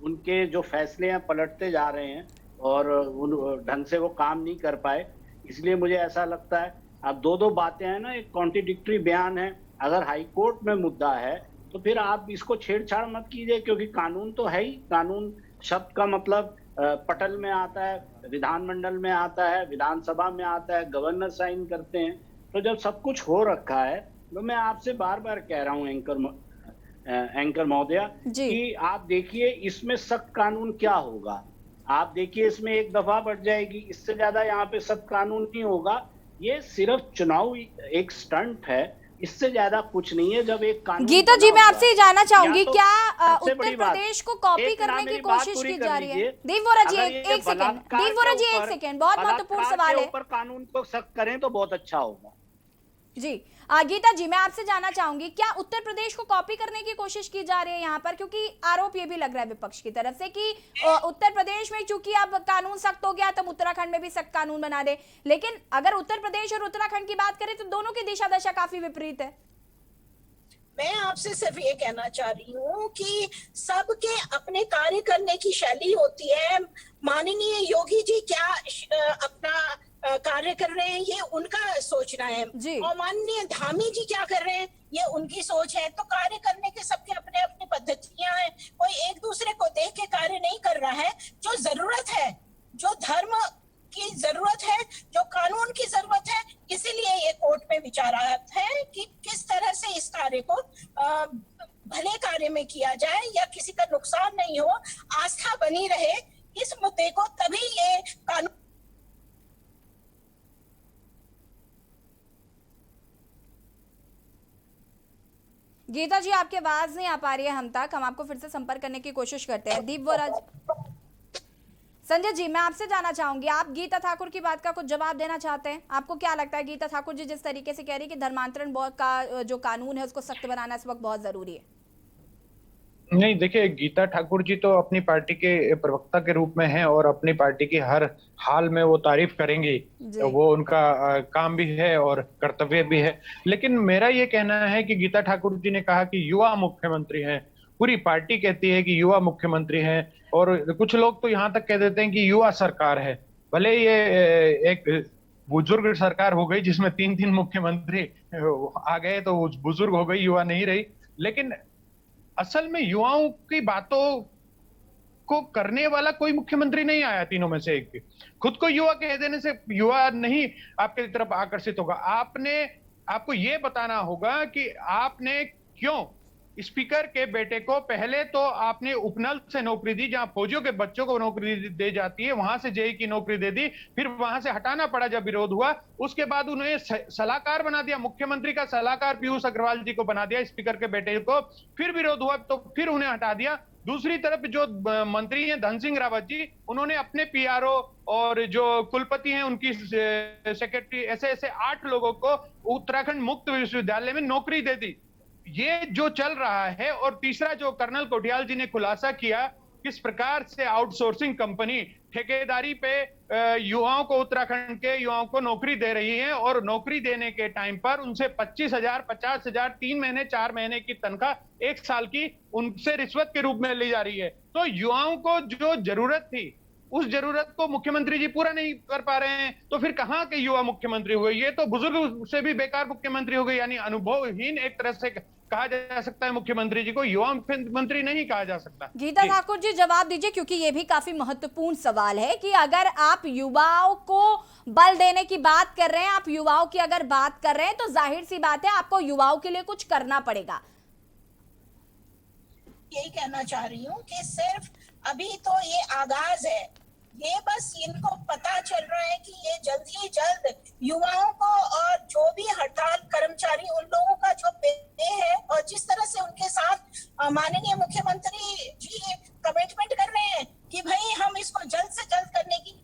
उनके जो फैसले हैं पलटते जा रहे हैं और उन ढंग से वो काम नहीं कर पाए। इसलिए मुझे ऐसा लगता है, अब दो बातें हैं ना, एक कॉन्ट्रडिक्टरी बयान है। अगर हाई कोर्ट में मुद्दा है तो फिर आप इसको छेड़छाड़ मत कीजिए, क्योंकि कानून तो है ही। कानून शब्द का मतलब पटल में आता है, विधानमंडल में आता है, विधानसभा में आता है, गवर्नर साइन करते हैं। तो जब सब कुछ हो रखा है तो मैं आपसे बार बार कह रहा हूँ एंकर महोदया कि आप देखिए इसमें सख्त कानून क्या होगा। आप देखिए इसमें एक दफा बढ़ जाएगी, इससे ज्यादा यहाँ पे सख्त कानून नहीं होगा। ये सिर्फ चुनाव एक स्टंट है, इससे ज्यादा कुछ नहीं है। जब एक कानून गीता जी, मैं आपसे जानना चाहूंगी, तो क्या उत्तर प्रदेश को कॉपी करने की कोशिश की जा रही है? देव वोरा जी एक सेकेंड, बहुत महत्वपूर्ण सवाल है। ऊपर कानून को सख्त करें तो बहुत अच्छा होगा। जी गीता जी, मैं आपसे जानना चाहूंगी, क्या उत्तर प्रदेश को कॉपी करने की कोशिश की जा रही है यहाँ पर? क्योंकि आरोप ये भी लग रहा है विपक्ष की तरफ से कि उत्तर प्रदेश में चूंकि अब कानून सख्त हो गया तो उत्तराखंड में भी सख्त कानून बना दे। लेकिन अगर उत्तर प्रदेश और उत्तराखंड की बात करें तो दोनों की दिशा दशा काफी विपरीत है। मैं आपसे सिर्फ ये कहना चाह रही हूँ कि सबके अपने कार्य करने की शैली होती है। माननीय योगी जी क्या अपना कार्य कर रहे हैं, ये उनका सोचना है, और माननीय धामी जी क्या कर रहे हैं, ये उनकी सोच है। तो कार्य करने के सबके अपने अपनी पद्धतियां हैं। कोई एक दूसरे को देख के कार्य नहीं कर रहा है। जो जरूरत है, जो धर्म की जरूरत है, जो कानून की जरूरत है, इसीलिए ये कोर्ट में विचाराधीन है कि किस तरह से इस कार्य को भले कार्य में किया जाए या किसी का नुकसान नहीं हो, आस्था बनी रहे इस मुद्दे को, तभी ये कानून। गीता जी, आपकी आवाज नहीं आ पा रही है हम तक, हम आपको फिर से संपर्क करने की कोशिश करते हैं। दीप वोराज, संजय जी, मैं आपसे जानना चाहूंगी, आप गीता ठाकुर की बात का कुछ जवाब देना चाहते हैं? आपको क्या लगता है, गीता ठाकुर जी जिस तरीके से कह रही है कि धर्मांतरण का जो कानून है उसको सख्त बनाना इस वक्त बहुत जरूरी है? नहीं, देखिए, गीता ठाकुर जी तो अपनी पार्टी के प्रवक्ता के रूप में हैं और अपनी पार्टी की हर हाल में वो तारीफ करेंगी, तो वो उनका काम भी है और कर्तव्य भी है। लेकिन मेरा ये कहना है कि गीता ठाकुर जी ने कहा कि युवा मुख्यमंत्री हैं, पूरी पार्टी कहती है कि युवा मुख्यमंत्री हैं, और कुछ लोग तो यहाँ तक कह देते हैं कि युवा सरकार है। भले ये एक बुजुर्ग सरकार हो गई जिसमें 3 मुख्यमंत्री आ गए, तो बुजुर्ग हो गई, युवा नहीं रही। लेकिन असल में युवाओं की बातों को करने वाला कोई मुख्यमंत्री नहीं आया तीनों में से एक भी। खुद को युवा कह देने से युवा नहीं आपके तरफ आकर्षित होगा। आपको ये बताना होगा कि आपने क्यों स्पीकर के बेटे को पहले तो आपने उपनल से नौकरी दी, जहां फौजियों के बच्चों को नौकरी दे जाती है, वहां से जेई की नौकरी दे दी, फिर वहां से हटाना पड़ा जब विरोध हुआ। उसके बाद उन्हें सलाहकार बना दिया, मुख्यमंत्री का सलाहकार पीयूष अग्रवाल जी को बना दिया स्पीकर के बेटे को, फिर विरोध हुआ तो फिर उन्हें हटा दिया। दूसरी तरफ जो मंत्री हैं धन सिंह रावत जी, उन्होंने अपने पीआरओ और जो कुलपति हैं उनकी सेक्रेटरी, ऐसे 8 लोगों को उत्तराखंड मुक्त विश्वविद्यालय में नौकरी दे दी। ये जो चल रहा है। और तीसरा जो कर्नल कोटियाल जी ने खुलासा किया, किस प्रकार से आउटसोर्सिंग कंपनी ठेकेदारी पे युवाओं को, उत्तराखंड के युवाओं को नौकरी दे रही है, और नौकरी देने के टाइम पर उनसे 25,000, 50,000, 3 महीने 4 महीने की तनख्वाह 1 साल की उनसे रिश्वत के रूप में ली जा रही है। तो युवाओं को जो जरूरत थी, उस जरूरत को मुख्यमंत्री जी पूरा नहीं कर पा रहे हैं, तो फिर कहां के युवा मुख्यमंत्री हुए? ये तो बुजुर्ग से भी बेकार मुख्यमंत्री हो गए, यानी अनुभवहीन एक तरह से कहा जा सकता है मुख्यमंत्री जी को, युवा मुख्यमंत्री नहीं कहा जा सकता। गीता ठाकुर जी, जवाब दीजिए, क्योंकि ये भी काफी महत्वपूर्ण सवाल है कि अगर आप युवाओं को बल देने की बात कर रहे हैं, आप युवाओं की अगर बात कर रहे हैं, तो जाहिर सी बात है आपको युवाओं के लिए कुछ करना पड़ेगा। यही कहना चाह रही हूँ कि सिर्फ अभी तो ये आगाज है, ये बस इनको पता चल रहा है कि ये जल्द ही जल्द युवाओं को और जो भी हड़ताल कर्मचारी उन लोगों का जो पे है, और जिस तरह से उनके साथ माननीय मुख्यमंत्री जी कमिटमेंट कर रहे हैं कि भाई हम इसको जल्द से जल्द करने की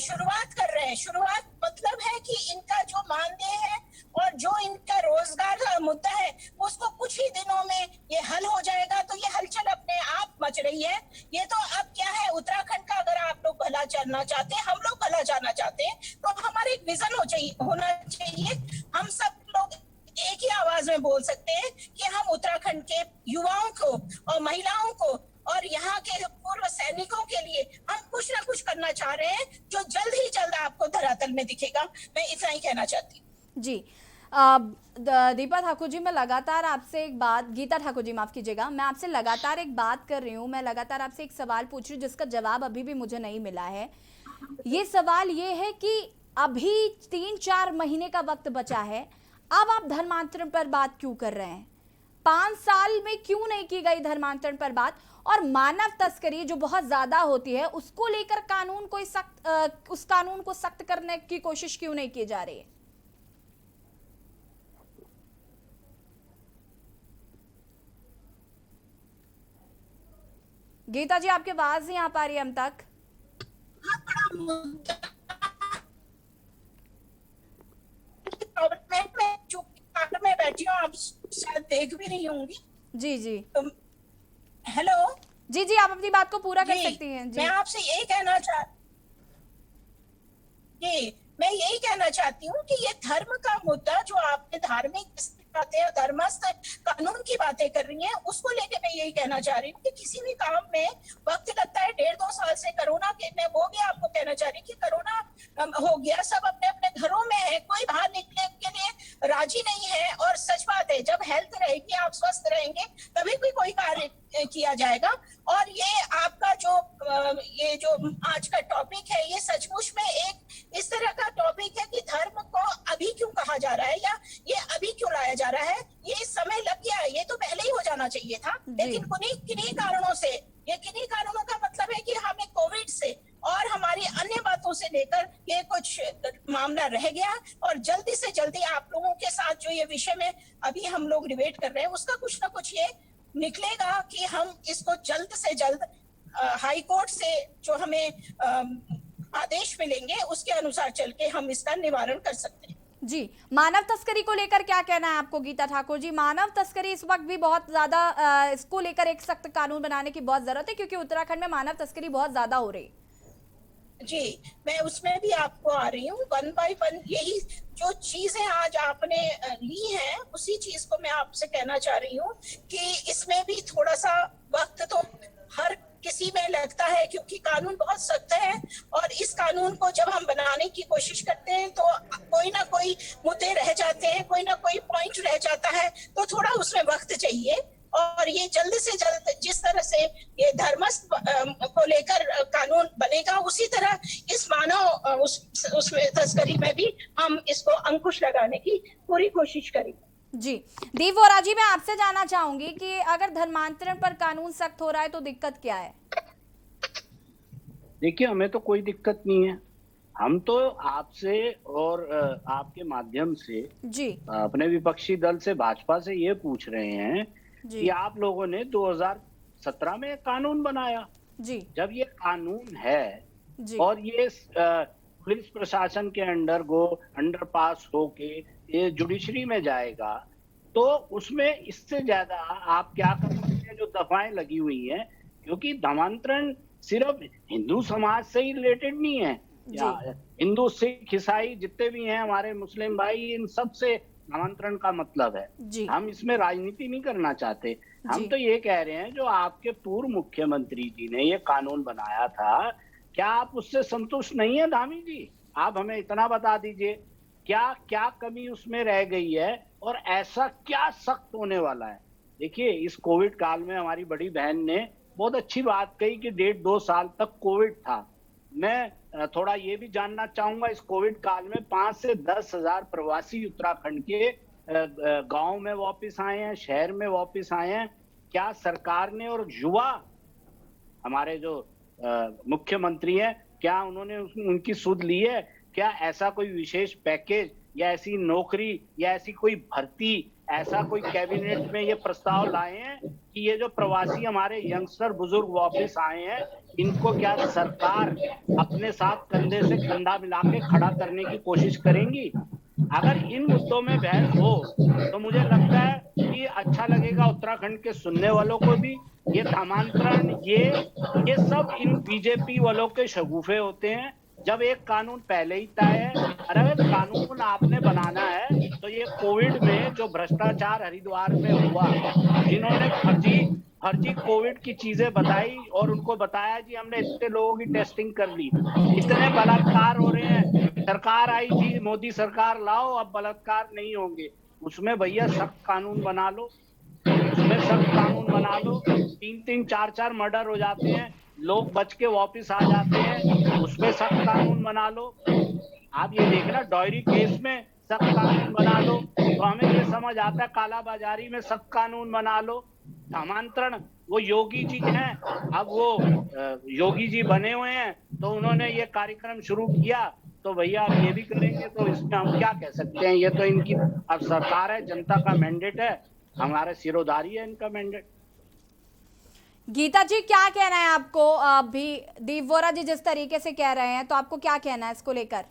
शुरुआत कर रहे हैं। शुरुआत मतलब है कि इनका जो मानदेय है और जो इनका रोजगार का मुद्दा है उसको कुछ ही दिनों में ये हल हो जाएगा। तो ये हलचल अपने आप मच रही है। ये तो अब क्या है, उत्तराखंड का अगर आप लोग भला जानना चाहते हैं, हम लोग भला जानना चाहते हैं, तो हमारे एक विजन होना चाहिए। हम सब लोग एक ही आवाज में बोल सकते हैं कि हम उत्तराखंड के युवाओं को और महिलाओं को और यहाँ के पूर्व सैनिकों के लिए हम कुछ ना कुछ करना चाह रहे हैं, जो जल्द ही जल्द आपको धरातल में दिखेगा। मैं इतना ही कहना चाहती हूँ। जी दीपा ठाकुर जी, मैं लगातार आपसे एक बात, गीता ठाकुर जी माफ कीजिएगा, मैं आपसे लगातार एक बात कर रही हूँ, मैं लगातार आपसे एक सवाल पूछ रही हूँ जिसका जवाब अभी भी मुझे नहीं मिला है। ये सवाल ये है कि अभी 3-4 महीने का वक्त बचा है, अब आप धर्मांतरण पर बात क्यों कर रहे हैं? 5 साल में क्यों नहीं की गई धर्मांतरण पर बात? और मानव तस्करी जो बहुत ज्यादा होती है उसको लेकर कानून को उस कानून को सख्त करने की कोशिश क्यों नहीं की जा रही है? गीता जी, आपकी आवाज नहीं आ पा रही है हम तक। मैं बैठी हूँ, आप शायद देख भी नहीं होंगी। जी जी हेलो। जी जी, आप अपनी बात को पूरा कर सकती हैं। जी मैं आपसे यही कहना चाहती हूँ कि ये धर्म का मुद्दा जो आपने धार्मिक बातें, धर्मस्थ कानून की बातें कर रही हैं, उसको लेके मैं यही कहना चाह रही हूँ कि किसी भी काम में वक्त लगता है। 1.5-2 साल से कोरोना के में हो गया, आपको कहना चाह रही हूँ कि कोरोना हो गया, सब अपने अपने घरों में है, कोई बाहर निकलने के लिए राजी नहीं है। और सच बात है, जब हेल्थ रहेगी, आप स्वस्थ रहेंगे, तभी भी कोई कार्य किया जाएगा। और ये आपका जो आज का टॉपिक है, ये सचमुच में एक इस तरह का टॉपिक है कि धर्म को अभी क्यों कहा जा रहा है या ये अभी क्यों लाया जा रहा है। ये समय लग गया है, ये तो पहले ही हो जाना चाहिए था, लेकिन किन्हीं कारणों से, ये किन्हीं कारणों का मतलब है कि हमें कोविड से और हमारी अन्य बातों से लेकर ये कुछ मामला रह गया। और जल्दी से जल्दी आप लोगों के साथ जो ये विषय में अभी हम लोग डिबेट कर रहे हैं, उसका कुछ ना कुछ ये निकलेगा कि हम इसको जल्द से जल्द हाई कोर्ट से जो हमें आदेश मिलेंगे उसके अनुसार चल के हम इसका निवारण कर सकते हैं। जी, मानव तस्करी को लेकर क्या कहना है आपको गीता ठाकुर जी? मानव तस्करी इस वक्त भी बहुत ज्यादा, इसको लेकर एक सख्त कानून बनाने की बहुत जरूरत है, क्योंकि उत्तराखंड में मानव तस्करी बहुत ज्यादा हो रही। जी, मैं उसमें भी आपको आ रही हूँ 1 by 1। यही जो चीजें आज आपने ली हैं, उसी चीज को मैं आपसे कहना चाह रही हूँ कि इसमें भी थोड़ा सा वक्त तो हर किसी में लगता है, क्योंकि कानून बहुत सख्त है। और इस कानून को जब हम बनाने की कोशिश करते हैं तो कोई ना कोई मुद्दे रह जाते हैं, कोई ना कोई पॉइंट रह जाता है, तो थोड़ा उसमें वक्त चाहिए। और ये जल्द से जल्द जिस तरह से ये धर्मस्थ को लेकर कानून बनेगा, उसी तरह इस मानव उसमें तस्करी में भी हम इसको अंकुश लगाने की पूरी कोशिश करेंगे। जी, दीप वोरा जी, मैं आपसे जानना चाहूंगी कि अगर धर्मांतरण पर कानून सख्त हो रहा है तो दिक्कत क्या है? देखिए, हमें तो कोई दिक्कत नहीं है। हम तो आपसे और आपके माध्यम से जी अपने विपक्षी दल से, भाजपा से ये पूछ रहे हैं कि आप लोगों ने 2017 में कानून बनाया जी। जब ये कानून है जी। और ये पुलिस प्रशासन के अंडर पास होके ये जुडिशरी में जाएगा, तो उसमें इससे ज्यादा आप क्या कर सकते हैं? जो दफाएं लगी हुई हैं, क्योंकि धर्मांतरण सिर्फ हिंदू समाज से ही रिलेटेड नहीं है। हिंदू, सिख, ईसाई जितने भी हैं हमारे मुस्लिम भाई, इन सब से धर्मांतरण का मतलब है। हम इसमें राजनीति नहीं करना चाहते। हम तो ये कह रहे हैं, जो आपके पूर्व मुख्यमंत्री जी ने ये कानून बनाया था, क्या आप उससे संतुष्ट नहीं है धामी जी? आप हमें इतना बता दीजिए, क्या कमी उसमें रह गई है और ऐसा क्या सख्त होने वाला है? देखिए, इस कोविड काल में हमारी बड़ी बहन ने बहुत अच्छी बात कही कि 1.5-2 साल तक कोविड था। मैं थोड़ा ये भी जानना चाहूंगा, इस कोविड काल में 5 से 10 हजार प्रवासी उत्तराखंड के गांव में वापस आए हैं, शहर में वापस आए हैं। क्या सरकार ने और युवा हमारे जो मुख्यमंत्री हैं, क्या उन्होंने उनकी सुध ली है? क्या ऐसा कोई विशेष पैकेज या ऐसी नौकरी या ऐसी कोई भर्ती, ऐसा कोई कैबिनेट में ये प्रस्ताव लाए हैं कि ये जो प्रवासी हमारे यंगस्टर बुजुर्ग वापस आए हैं, इनको क्या सरकार अपने साथ कंधे से कंधा मिला के खड़ा करने की कोशिश करेंगी? अगर इन मुद्दों में बहस हो तो मुझे लगता है कि अच्छा लगेगा उत्तराखंड के सुनने वालों को भी ये धर्मांतरण, ये सब इन बीजेपी वालों के शगुफे होते हैं। जब एक कानून पहले ही तय है, अगर कानून आपने बनाना है तो ये कोविड में जो भ्रष्टाचार हरिद्वार में हुआ, जिन्होंने फर्जी कोविड की चीजें बताई और उनको बताया जी हमने इतने लोगों की टेस्टिंग कर ली, इतने बलात्कार हो रहे हैं, सरकार आई थी मोदी सरकार लाओ अब बलात्कार नहीं होंगे, उसमें भैया सख्त कानून बना लो, उसमें सख्त कानून बना लो। 3-3, 4-4 मर्डर हो जाते हैं, लोग बच के वापस आ जाते हैं, उसमें सख्त कानून बना लो। आप ये देखना डॉयरी केस में सख्त कानून बना लो, तो हमें ये समझ आता है कालाबाजारी में सख्त कानून बना लो। धर्मांतरण वो योगी जी हैं, अब वो योगी जी बने हुए हैं तो उन्होंने ये कार्यक्रम शुरू किया, तो भैया आप ये भी करेंगे तो इसमें हम क्या कह सकते हैं। ये तो इनकी अब सरकार है, जनता का मैंडेट है, हमारे सिरोधारी है इनका मैंडेट। गीता जी क्या कहना है आपको? अभी दीप वोरा जी जिस तरीके से कह रहे हैं तो आपको क्या कहना है इसको लेकर?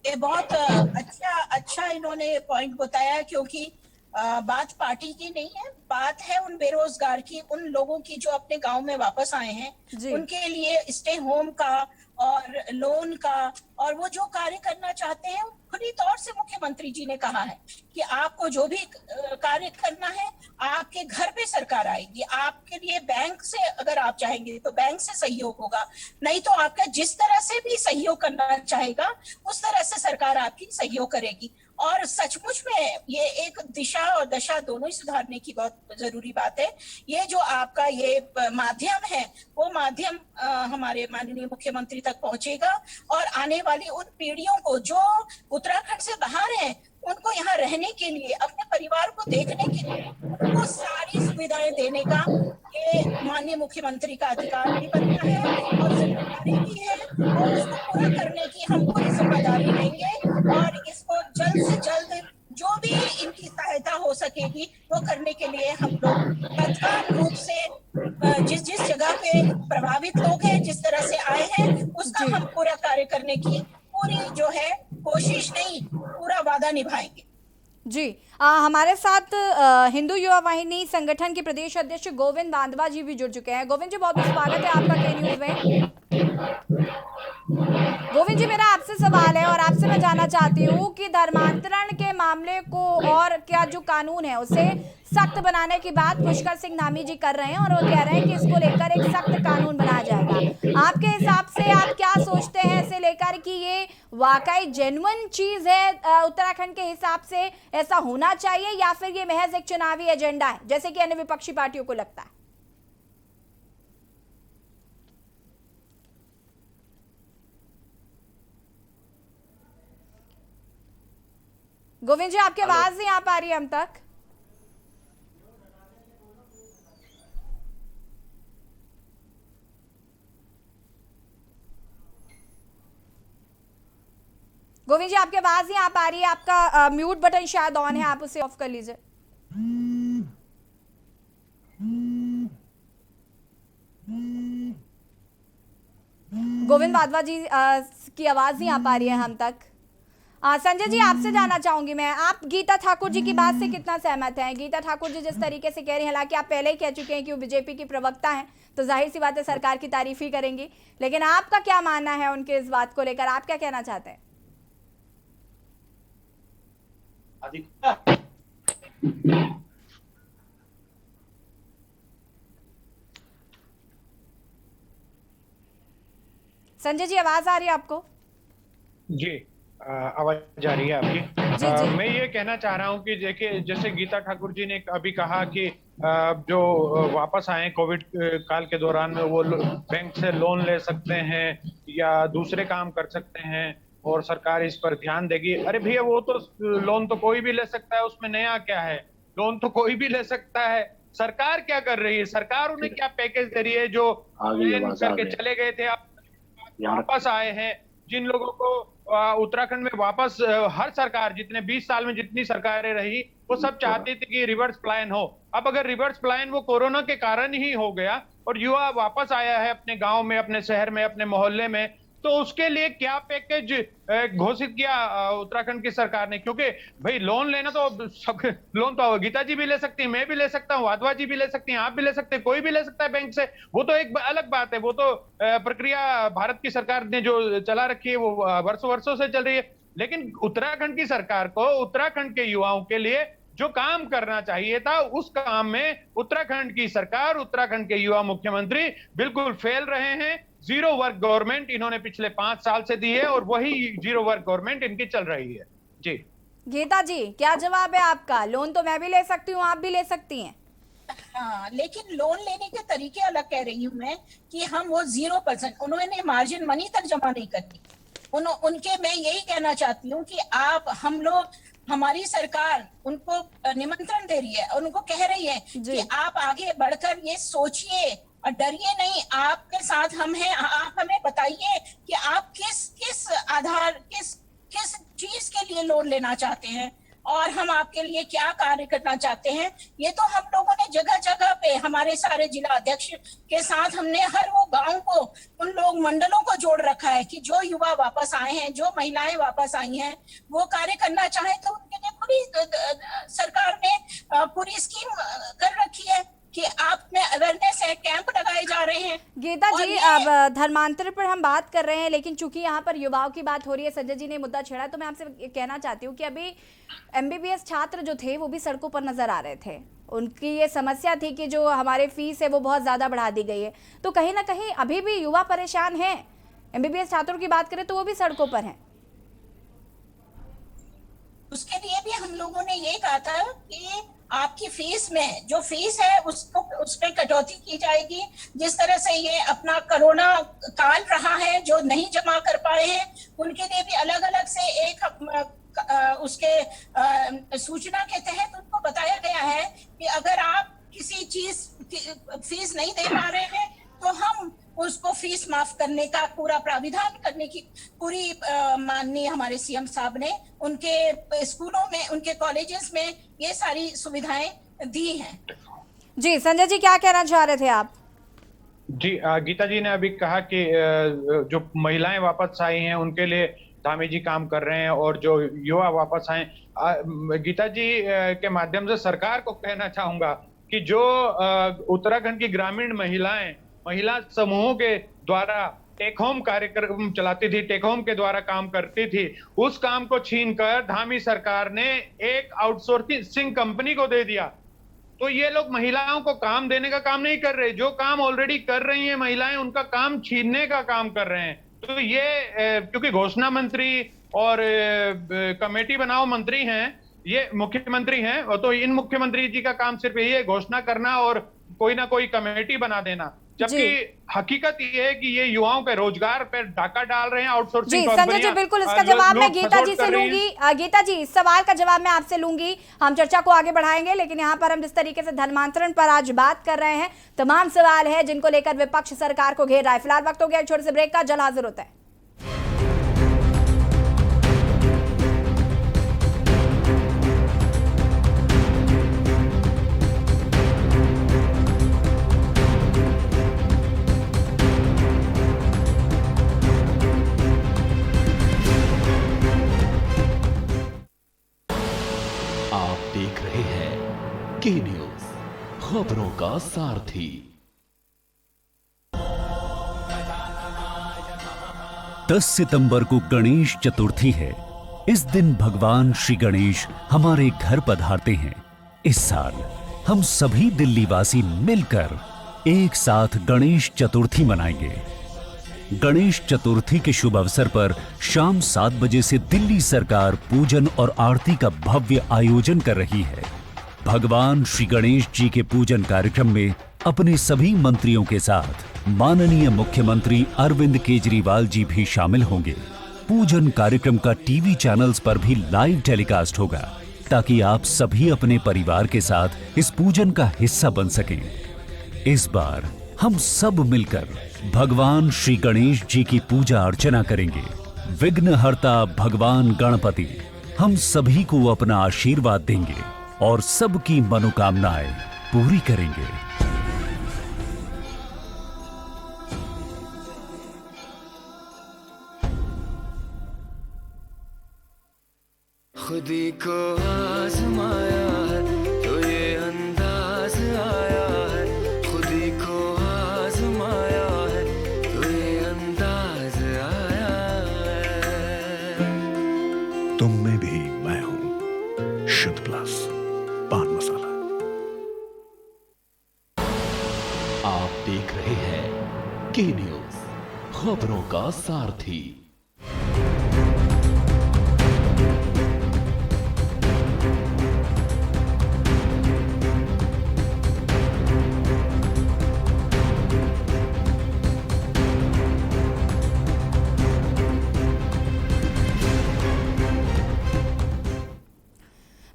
ये बहुत अच्छा इन्होंने पॉइंट बताया, क्योंकि बात पार्टी की नहीं है, बात है उन बेरोजगार की, उन लोगों की जो अपने गांव में वापस आए हैं, उनके लिए स्टे होम का और लोन का और वो जो कार्य करना चाहते हैं, खुली तौर से मुख्यमंत्री जी ने कहा है कि आपको जो भी कार्य करना है आपके घर पे सरकार आएगी, आपके लिए बैंक से अगर आप चाहेंगे तो बैंक से सहयोग होगा, नहीं तो आपका जिस तरह से भी सहयोग करना चाहेगा उस तरह से सरकार आपकी सहयोग करेगी। और सचमुच में ये एक दिशा और दशा दोनों ही सुधारने की बहुत जरूरी बात है। ये जो आपका ये माध्यम है वो माध्यम हमारे माननीय मुख्यमंत्री तक पहुंचेगा और आने वाली उन पीढ़ियों को जो उत्तराखंड से बाहर हैं उनको यहाँ रहने के लिए, अपने परिवार को देखने के लिए, उनको सारी सुविधाएं देने का ये माननीय मुख्यमंत्री का अधिकार भी बनता है और जिम्मेदारी भी है, और उसको पूरा करने की हम पूरी जिम्मेदारी लेंगे और इसको जल्द से जल्द जो भी इनकी सहायता हो सकेगी वो करने के लिए हम लोग तत्काल रूप से जिस जगह पे प्रभावित लोग हैं, जिस तरह से आए हैं, उसका हम पूरा कार्य करने की पूरी जो है कोशिश नहीं, पूरा वादा निभाएंगे। जी हमारे साथ हिंदू युवा वाहिनी संगठन के प्रदेश अध्यक्ष गोविंद बांधवा जी भी जुड़ चुके हैं। गोविंद जी बहुत बहुत स्वागत है आपका के न्यूज में। गोविंद जी मेरा आपसे सवाल है और आपसे मैं जानना चाहती हूँ कि धर्मांतरण के मामले को और क्या जो कानून है उसे सख्त बनाने की बात पुष्कर सिंह धामी जी कर रहे हैं और वो कह रहे हैं कि इसको लेकर एक सख्त कानून बनाया जाएगा। आपके हिसाब से आप क्या सोचते हैं इसे लेकर कि ये वाकई जेन्युइन चीज है उत्तराखंड के हिसाब से, ऐसा होना चाहिए या फिर ये महज एक चुनावी एजेंडा है जैसे कि अन्य विपक्षी पार्टियों को लगता है? गोविंद जी आपकी आवाज नहीं आ पा रही है हम तक। गोविंद जी आपकी आवाज नहीं आ पा रही है, आपका म्यूट बटन शायद ऑन है, आप उसे ऑफ कर लीजिए। गोविंद बांधवा जी की आवाज नहीं आ पा रही है हम तक। संजय जी आपसे जानना चाहूंगी मैं, आप गीता ठाकुर जी की बात से कितना सहमत हैं? गीता ठाकुर जी जिस तरीके से कह रही हैं, हालांकि आप पहले ही कह चुके हैं कि वो बीजेपी की प्रवक्ता हैं तो जाहिर सी बात है सरकार की तारीफ ही करेंगी, लेकिन आपका क्या मानना है उनके इस बात को लेकर? आप क्या कहना चाहते हैं? संजय जी आवाज आ रही है आपको? जी आवाज आ रही है आपकी। मैं ये कहना चाह रहा हूँ कि देखिए जैसे गीता ठाकुर जी ने अभी कहा कि जो वापस आए कोविड काल के दौरान में वो बैंक से लोन ले सकते हैं या दूसरे काम कर सकते हैं और सरकार इस पर ध्यान देगी। अरे भैया वो तो लोन तो कोई भी ले सकता है, उसमें नया क्या है? लोन तो कोई भी ले सकता है। सरकार क्या कर रही है? सरकार उन्हें क्या पैकेज दे रही है? जो करके चले गए थे आप वापस आए हैं, जिन लोगों को उत्तराखंड में वापस हर सरकार जितने 20 साल में जितनी सरकारें रही वो सब चाहती थी कि रिवर्स प्लान हो। अब अगर रिवर्स प्लान वो कोरोना के कारण ही हो गया और युवा वापस आया है अपने गांव में, अपने शहर में, अपने मोहल्ले में, तो उसके लिए क्या पैकेज घोषित किया उत्तराखंड की सरकार ने? क्योंकि भाई लोन लेना तो सब, लोन तो गीता जी भी ले सकती है, मैं भी ले सकता हूँ, वाधवा जी भी ले सकती हैं, आप भी ले सकते हैं, कोई भी ले सकता है बैंक से। वो तो एक अलग बात है, वो तो प्रक्रिया भारत की सरकार ने जो चला रखी है वो वर्षों से चल रही है। लेकिन उत्तराखंड की सरकार को उत्तराखंड के युवाओं के लिए जो काम करना चाहिए था, उस काम में उत्तराखंड की सरकार, उत्तराखंड के युवा मुख्यमंत्री बिल्कुल फेल रहे हैं। जीरो वर्क गवर्नमेंट इन्होंने पिछले 5 साल से दी है और वही जीरो वर्क गवर्नमेंट इनकी चल रही है। जी गीता जी, क्या जवाब है आपका? लोन तो मैं भी ले सकती हूँ, आप भी ले सकती हैं। हाँ, लेकिन लोन लेने के तरीके अलग कह रही हूँ मैं कि हम वो 0%, उन्होंने मार्जिन मनी तक जमा नहीं करनी। उनके मैं यही कहना चाहती हूँ कि आप, हम लोग, हमारी सरकार उनको निमंत्रण दे रही है और उनको कह रही है कि आप आगे बढ़कर ये सोचिए और डरिए नहीं, आपके साथ हम हैं। आप हमें बताइए कि आप किस आधार, किस चीज के लिए लोन लेना चाहते हैं और हम आपके लिए क्या कार्य करना चाहते हैं। ये तो हम लोगों ने जगह जगह पे, हमारे सारे जिला अध्यक्ष के साथ हमने हर वो गांव को, उन लोग मंडलों को जोड़ रखा है कि जो युवा वापस आए हैं, जो महिलाएं वापस आई हैं, वो कार्य करना चाहे तो उनके लिए पूरी सरकार ने पूरी स्कीम कर रखी है कि आप में अवेयरनेस है, कैंप लगाए जा रहे हैं। गीता जी, अब धर्मांतरण पर हम बात कर रहे हैं, लेकिन चूंकि यहाँ पर युवाओं की बात हो रही है, संजय जी ने मुद्दा छेड़ा, तो मैं आपसे कहना चाहती हूँ कि अभी MBBS छात्र जो थे वो भी सड़कों पर नजर आ रहे थे। उनकी ये समस्या थी कि जो हमारे फीस है वो बहुत ज्यादा बढ़ा दी गई है। तो कहीं ना कहीं अभी भी युवा परेशान हैं। MBBS छात्रों की बात करें तो वो भी सड़कों पर हैं। उसके लिए भी हम लोगों ने ये कहा था कि आपकी फीस में जो फीस है उसको, उस पर कटौती की जाएगी। जिस तरह से ये अपना कोरोना काल रहा है, जो नहीं जमा कर पाए हैं उनके लिए भी अलग अलग से एक उसके सूचना के तहत उनको बताया गया है कि अगर आप किसी चीज की फीस नहीं दे पा रहे हैं तो हम उसको फीस माफ करने का पूरा प्राविधान करने की पूरी माननीय हमारे CM साहब ने उनके स्कूलों में, उनके कॉलेजेस में ये सारी सुविधाएं दी हैं। जी संजय जी, क्या कहना चाह रहे थे आप? जी गीता जी ने अभी कहा कि जो महिलाएं वापस आई हैं उनके लिए धामी जी काम कर रहे हैं और जो युवा वापस आए, गीता जी के माध्यम से सरकार को कहना चाहूंगा कि जो उत्तराखंड की ग्रामीण महिला समूहों के द्वारा टेक होम कार्यक्रम चलाती थी, टेक होम के द्वारा काम करती थी, उस काम को छीनकर धामी सरकार ने एक आउटसोर्सिंग कंपनी को दे दिया। तो ये लोग महिलाओं को काम देने का काम नहीं कर रहे, जो काम ऑलरेडी कर रही हैं महिलाएं उनका काम छीनने का काम कर रहे हैं। तो ये क्योंकि घोषणा मंत्री और कमेटी बनाओ मंत्री हैं, ये मुख्यमंत्री हैं, और तो इन मुख्यमंत्री जी का काम सिर्फ यही है घोषणा करना और कोई ना कोई कमेटी बना देना, जबकि हकीकत ये है कि ये युवाओं के रोजगार पर डाका डाल रहे हैं आउटसोर्सिंग कंपनियां। संजय जी, बिल्कुल इसका जवाब मैं गीता जी से लूंगी। गीता जी, इस सवाल का जवाब मैं आपसे लूंगी, हम चर्चा को आगे बढ़ाएंगे। लेकिन यहाँ पर हम जिस तरीके से धर्मांतरण पर आज बात कर रहे हैं, तमाम सवाल है जिनको लेकर विपक्ष सरकार को घेर रहा है। फिलहाल वक्त हो गया एक छोटे से ब्रेक का, जल्द हाजिर होता है। देख रहे हैं के न्यूज, खबरों का सारथी। दस सितंबर को गणेश चतुर्थी है। इस दिन भगवान श्री गणेश हमारे घर पधारते हैं। इस साल हम सभी दिल्ली वासी मिलकर एक साथ गणेश चतुर्थी मनाएंगे। गणेश चतुर्थी के शुभ अवसर पर शाम 7 बजे से दिल्ली सरकार पूजन और आरती का भव्य आयोजन कर रही है। भगवान श्री गणेश जी के पूजन कार्यक्रम में अपने सभी मंत्रियों के साथ माननीय मुख्यमंत्री अरविंद केजरीवाल जी भी शामिल होंगे। पूजन कार्यक्रम का टीवी चैनल्स पर भी लाइव टेलीकास्ट होगा, ताकि आप सभी अपने परिवार के साथ इस पूजन का हिस्सा बन सकें। इस बार हम सब मिलकर भगवान श्री गणेश जी की पूजा अर्चना करेंगे। विघ्नहर्ता भगवान गणपति हम सभी को अपना आशीर्वाद देंगे और सबकी मनोकामनाएं पूरी करेंगे। खुदी को आजमाया है तो ये अंदाज आया है, खुदी को आजमाया है तो ये अंदाज आया है। तुम में भी मैं हूं, शुद्ध प्लस पान मसाला। आप देख रहे हैं के न्यूज, खबरों का सारथी।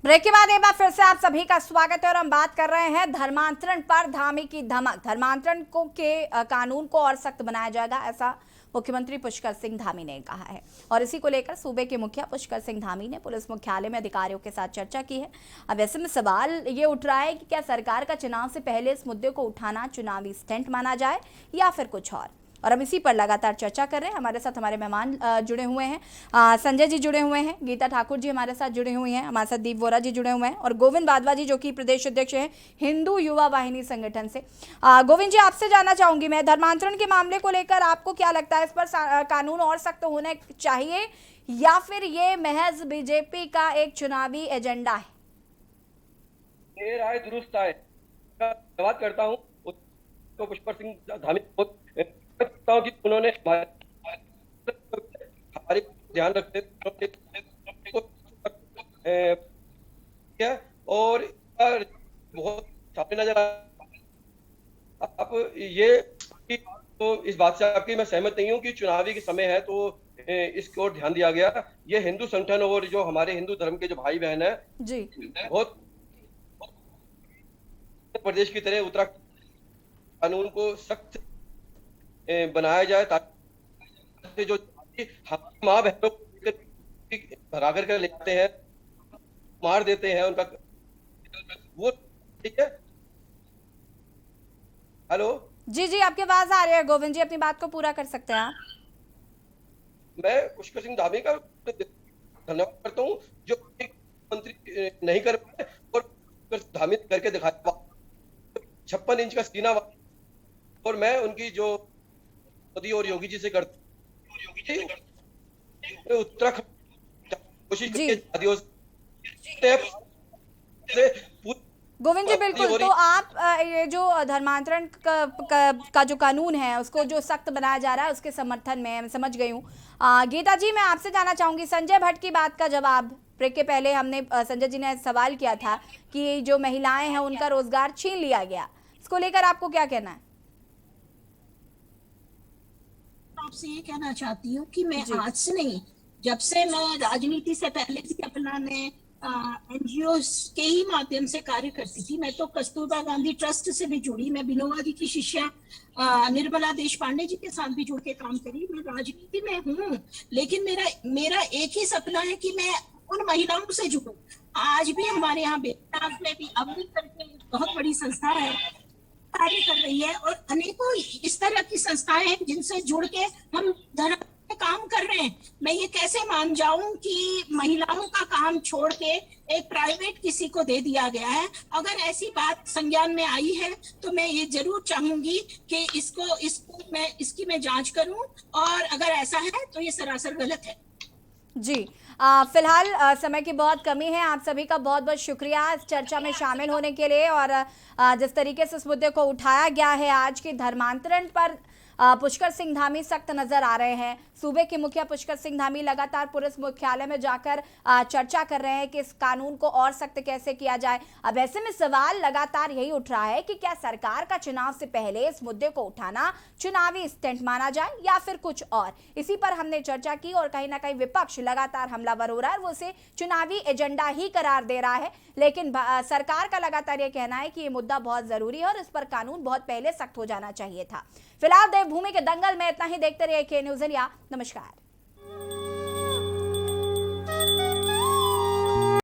ब्रेक के बाद एक बार फिर से आप सभी का स्वागत है और हम बात कर रहे हैं धर्मांतरण पर धामी की धमक। धर्मांतरण को के कानून को और सख्त बनाया जाएगा, ऐसा मुख्यमंत्री पुष्कर सिंह धामी ने कहा है और इसी को लेकर सूबे के मुखिया पुष्कर सिंह धामी ने पुलिस मुख्यालय में अधिकारियों के साथ चर्चा की है। अब ऐसे में सवाल ये उठ रहा है कि क्या सरकार का चुनाव से पहले इस मुद्दे को उठाना चुनावी स्टंट माना जाए या फिर कुछ और हम इसी पर लगातार चर्चा कर रहे हैं। हमारे साथ हमारे मेहमान जुड़े हुए हैं, संजय जी जुड़े हुए हैं, गीता ठाकुर जी हमारे साथ जुड़े हुए हैं, हमारे साथ दीप वोरा जी जुड़े हुए हैं और गोविंद वाधवा जी जो कि प्रदेश अध्यक्ष हैं हिंदू युवा वाहिनी संगठन से। गोविंद जी, आपसे जानना चाहूंगी मैं, धर्मांतरण के मामले को लेकर आपको क्या लगता है, इस पर कानून और सख्त होने चाहिए या फिर ये महज बीजेपी का एक चुनावी एजेंडा है? ये राय दुरुस्त है। धन्यवाद करता हूँ तो पुष्कर सिंह धामी कि उन्होंने हमारे ध्यान रखते और बहुत सामने नजर आप ये तो इस बात से आपकी मैं सहमत नहीं हूँ कि चुनावी के समय है तो इसकी ओर ध्यान दिया गया। ये हिंदू संगठन और जो हमारे हिंदू धर्म के जो भाई बहन है जी बहुत प्रदेश की तरह उत्तराखंड कानून को सख्त बनाया जाए ताकि जो माँ बहनों को भगा कर लेते हैं, मार देते हैं उनका वो, ठीक है। हेलो जी जी, आपकी आवाज आ रही है गोविंद जी, अपनी बात को पूरा कर सकते हैं आप। मैं पुष्कर सिंह धामी का धन्यवाद करता हूँ जो मंत्री नहीं कर पाए और धामी करके दिखाया 56 इंच का सीना और मैं उनकी जो मोदी और योगी जी से करते उत्तराखंड कोशिश गोविंद जी बिल्कुल, तो आप ये जो धर्मांतरण का जो कानून है उसको जो सख्त बनाया जा रहा है उसके समर्थन में मैं समझ गई हूँ। गीता जी, मैं आपसे जानना चाहूंगी, संजय भट्ट की बात का जवाब। ब्रेक के पहले हमने संजय जी ने सवाल किया था कि जो महिलाएं हैं उनका रोजगार छीन लिया गया, इसको लेकर आपको क्या कहना है? आपसे ये कहना चाहती हूँ कि मैं आज से नहीं, जब से मैं राजनीति से पहले से अपना मैं एनजीओ के ही माध्यम से कार्य करती थी। मैं तो कस्तूरबा गांधी ट्रस्ट से भी जुड़ी, मैं विनोबा जी की शिष्या निर्मला देशपांडे जी के साथ भी जुड़ के काम करी। मैं राजनीति में हूँ, लेकिन मेरा एक ही सपना है कि मैं उन महिलाओं से जुड़ूं। आज भी हमारे यहाँ बेताज में भी अवनी करके बहुत बड़ी संस्था है, कार्य कर रही है और अनेकों इस तरह की संस्थाएं हैं जिनसे जुड़ के हम धर्म में काम कर रहे हैं। मैं ये कैसे मान जाऊं कि महिलाओं का काम छोड़ के एक प्राइवेट किसी को दे दिया गया है। अगर ऐसी बात संज्ञान में आई है तो मैं ये जरूर चाहूंगी कि इसकी मैं जांच करूं और अगर ऐसा है तो ये सरासर गलत है। जी, फिलहाल समय की बहुत कमी है। आप सभी का बहुत बहुत शुक्रिया इस चर्चा में शामिल होने के लिए और जिस तरीके से इस मुद्दे को उठाया गया है आज के धर्मांतरण पर पुष्कर सिंह धामी सख्त नजर आ रहे हैं। सूबे के मुखिया पुष्कर सिंह धामी लगातार पुलिस मुख्यालय में जाकर चर्चा कर रहे हैं कि इस कानून को और सख्त कैसे किया जाए। अब ऐसे में सवाल लगातार यही उठ रहा है कि क्या सरकार का चुनाव से पहले इस मुद्दे को उठाना चुनावी स्टंट माना जाए या फिर कुछ और। इसी पर हमने चर्चा की और कहीं ना कहीं विपक्ष लगातार हमलावर हो रहा है, वो उसे चुनावी एजेंडा ही करार दे रहा है। लेकिन सरकार का लगातार ये कहना है कि ये मुद्दा बहुत जरूरी है और इस पर कानून बहुत पहले सख्त हो जाना चाहिए था। फिलहाल देवभूमि के दंगल में इतना ही। देखते रहिए के न्यूज़ इंडिया। नमस्कार।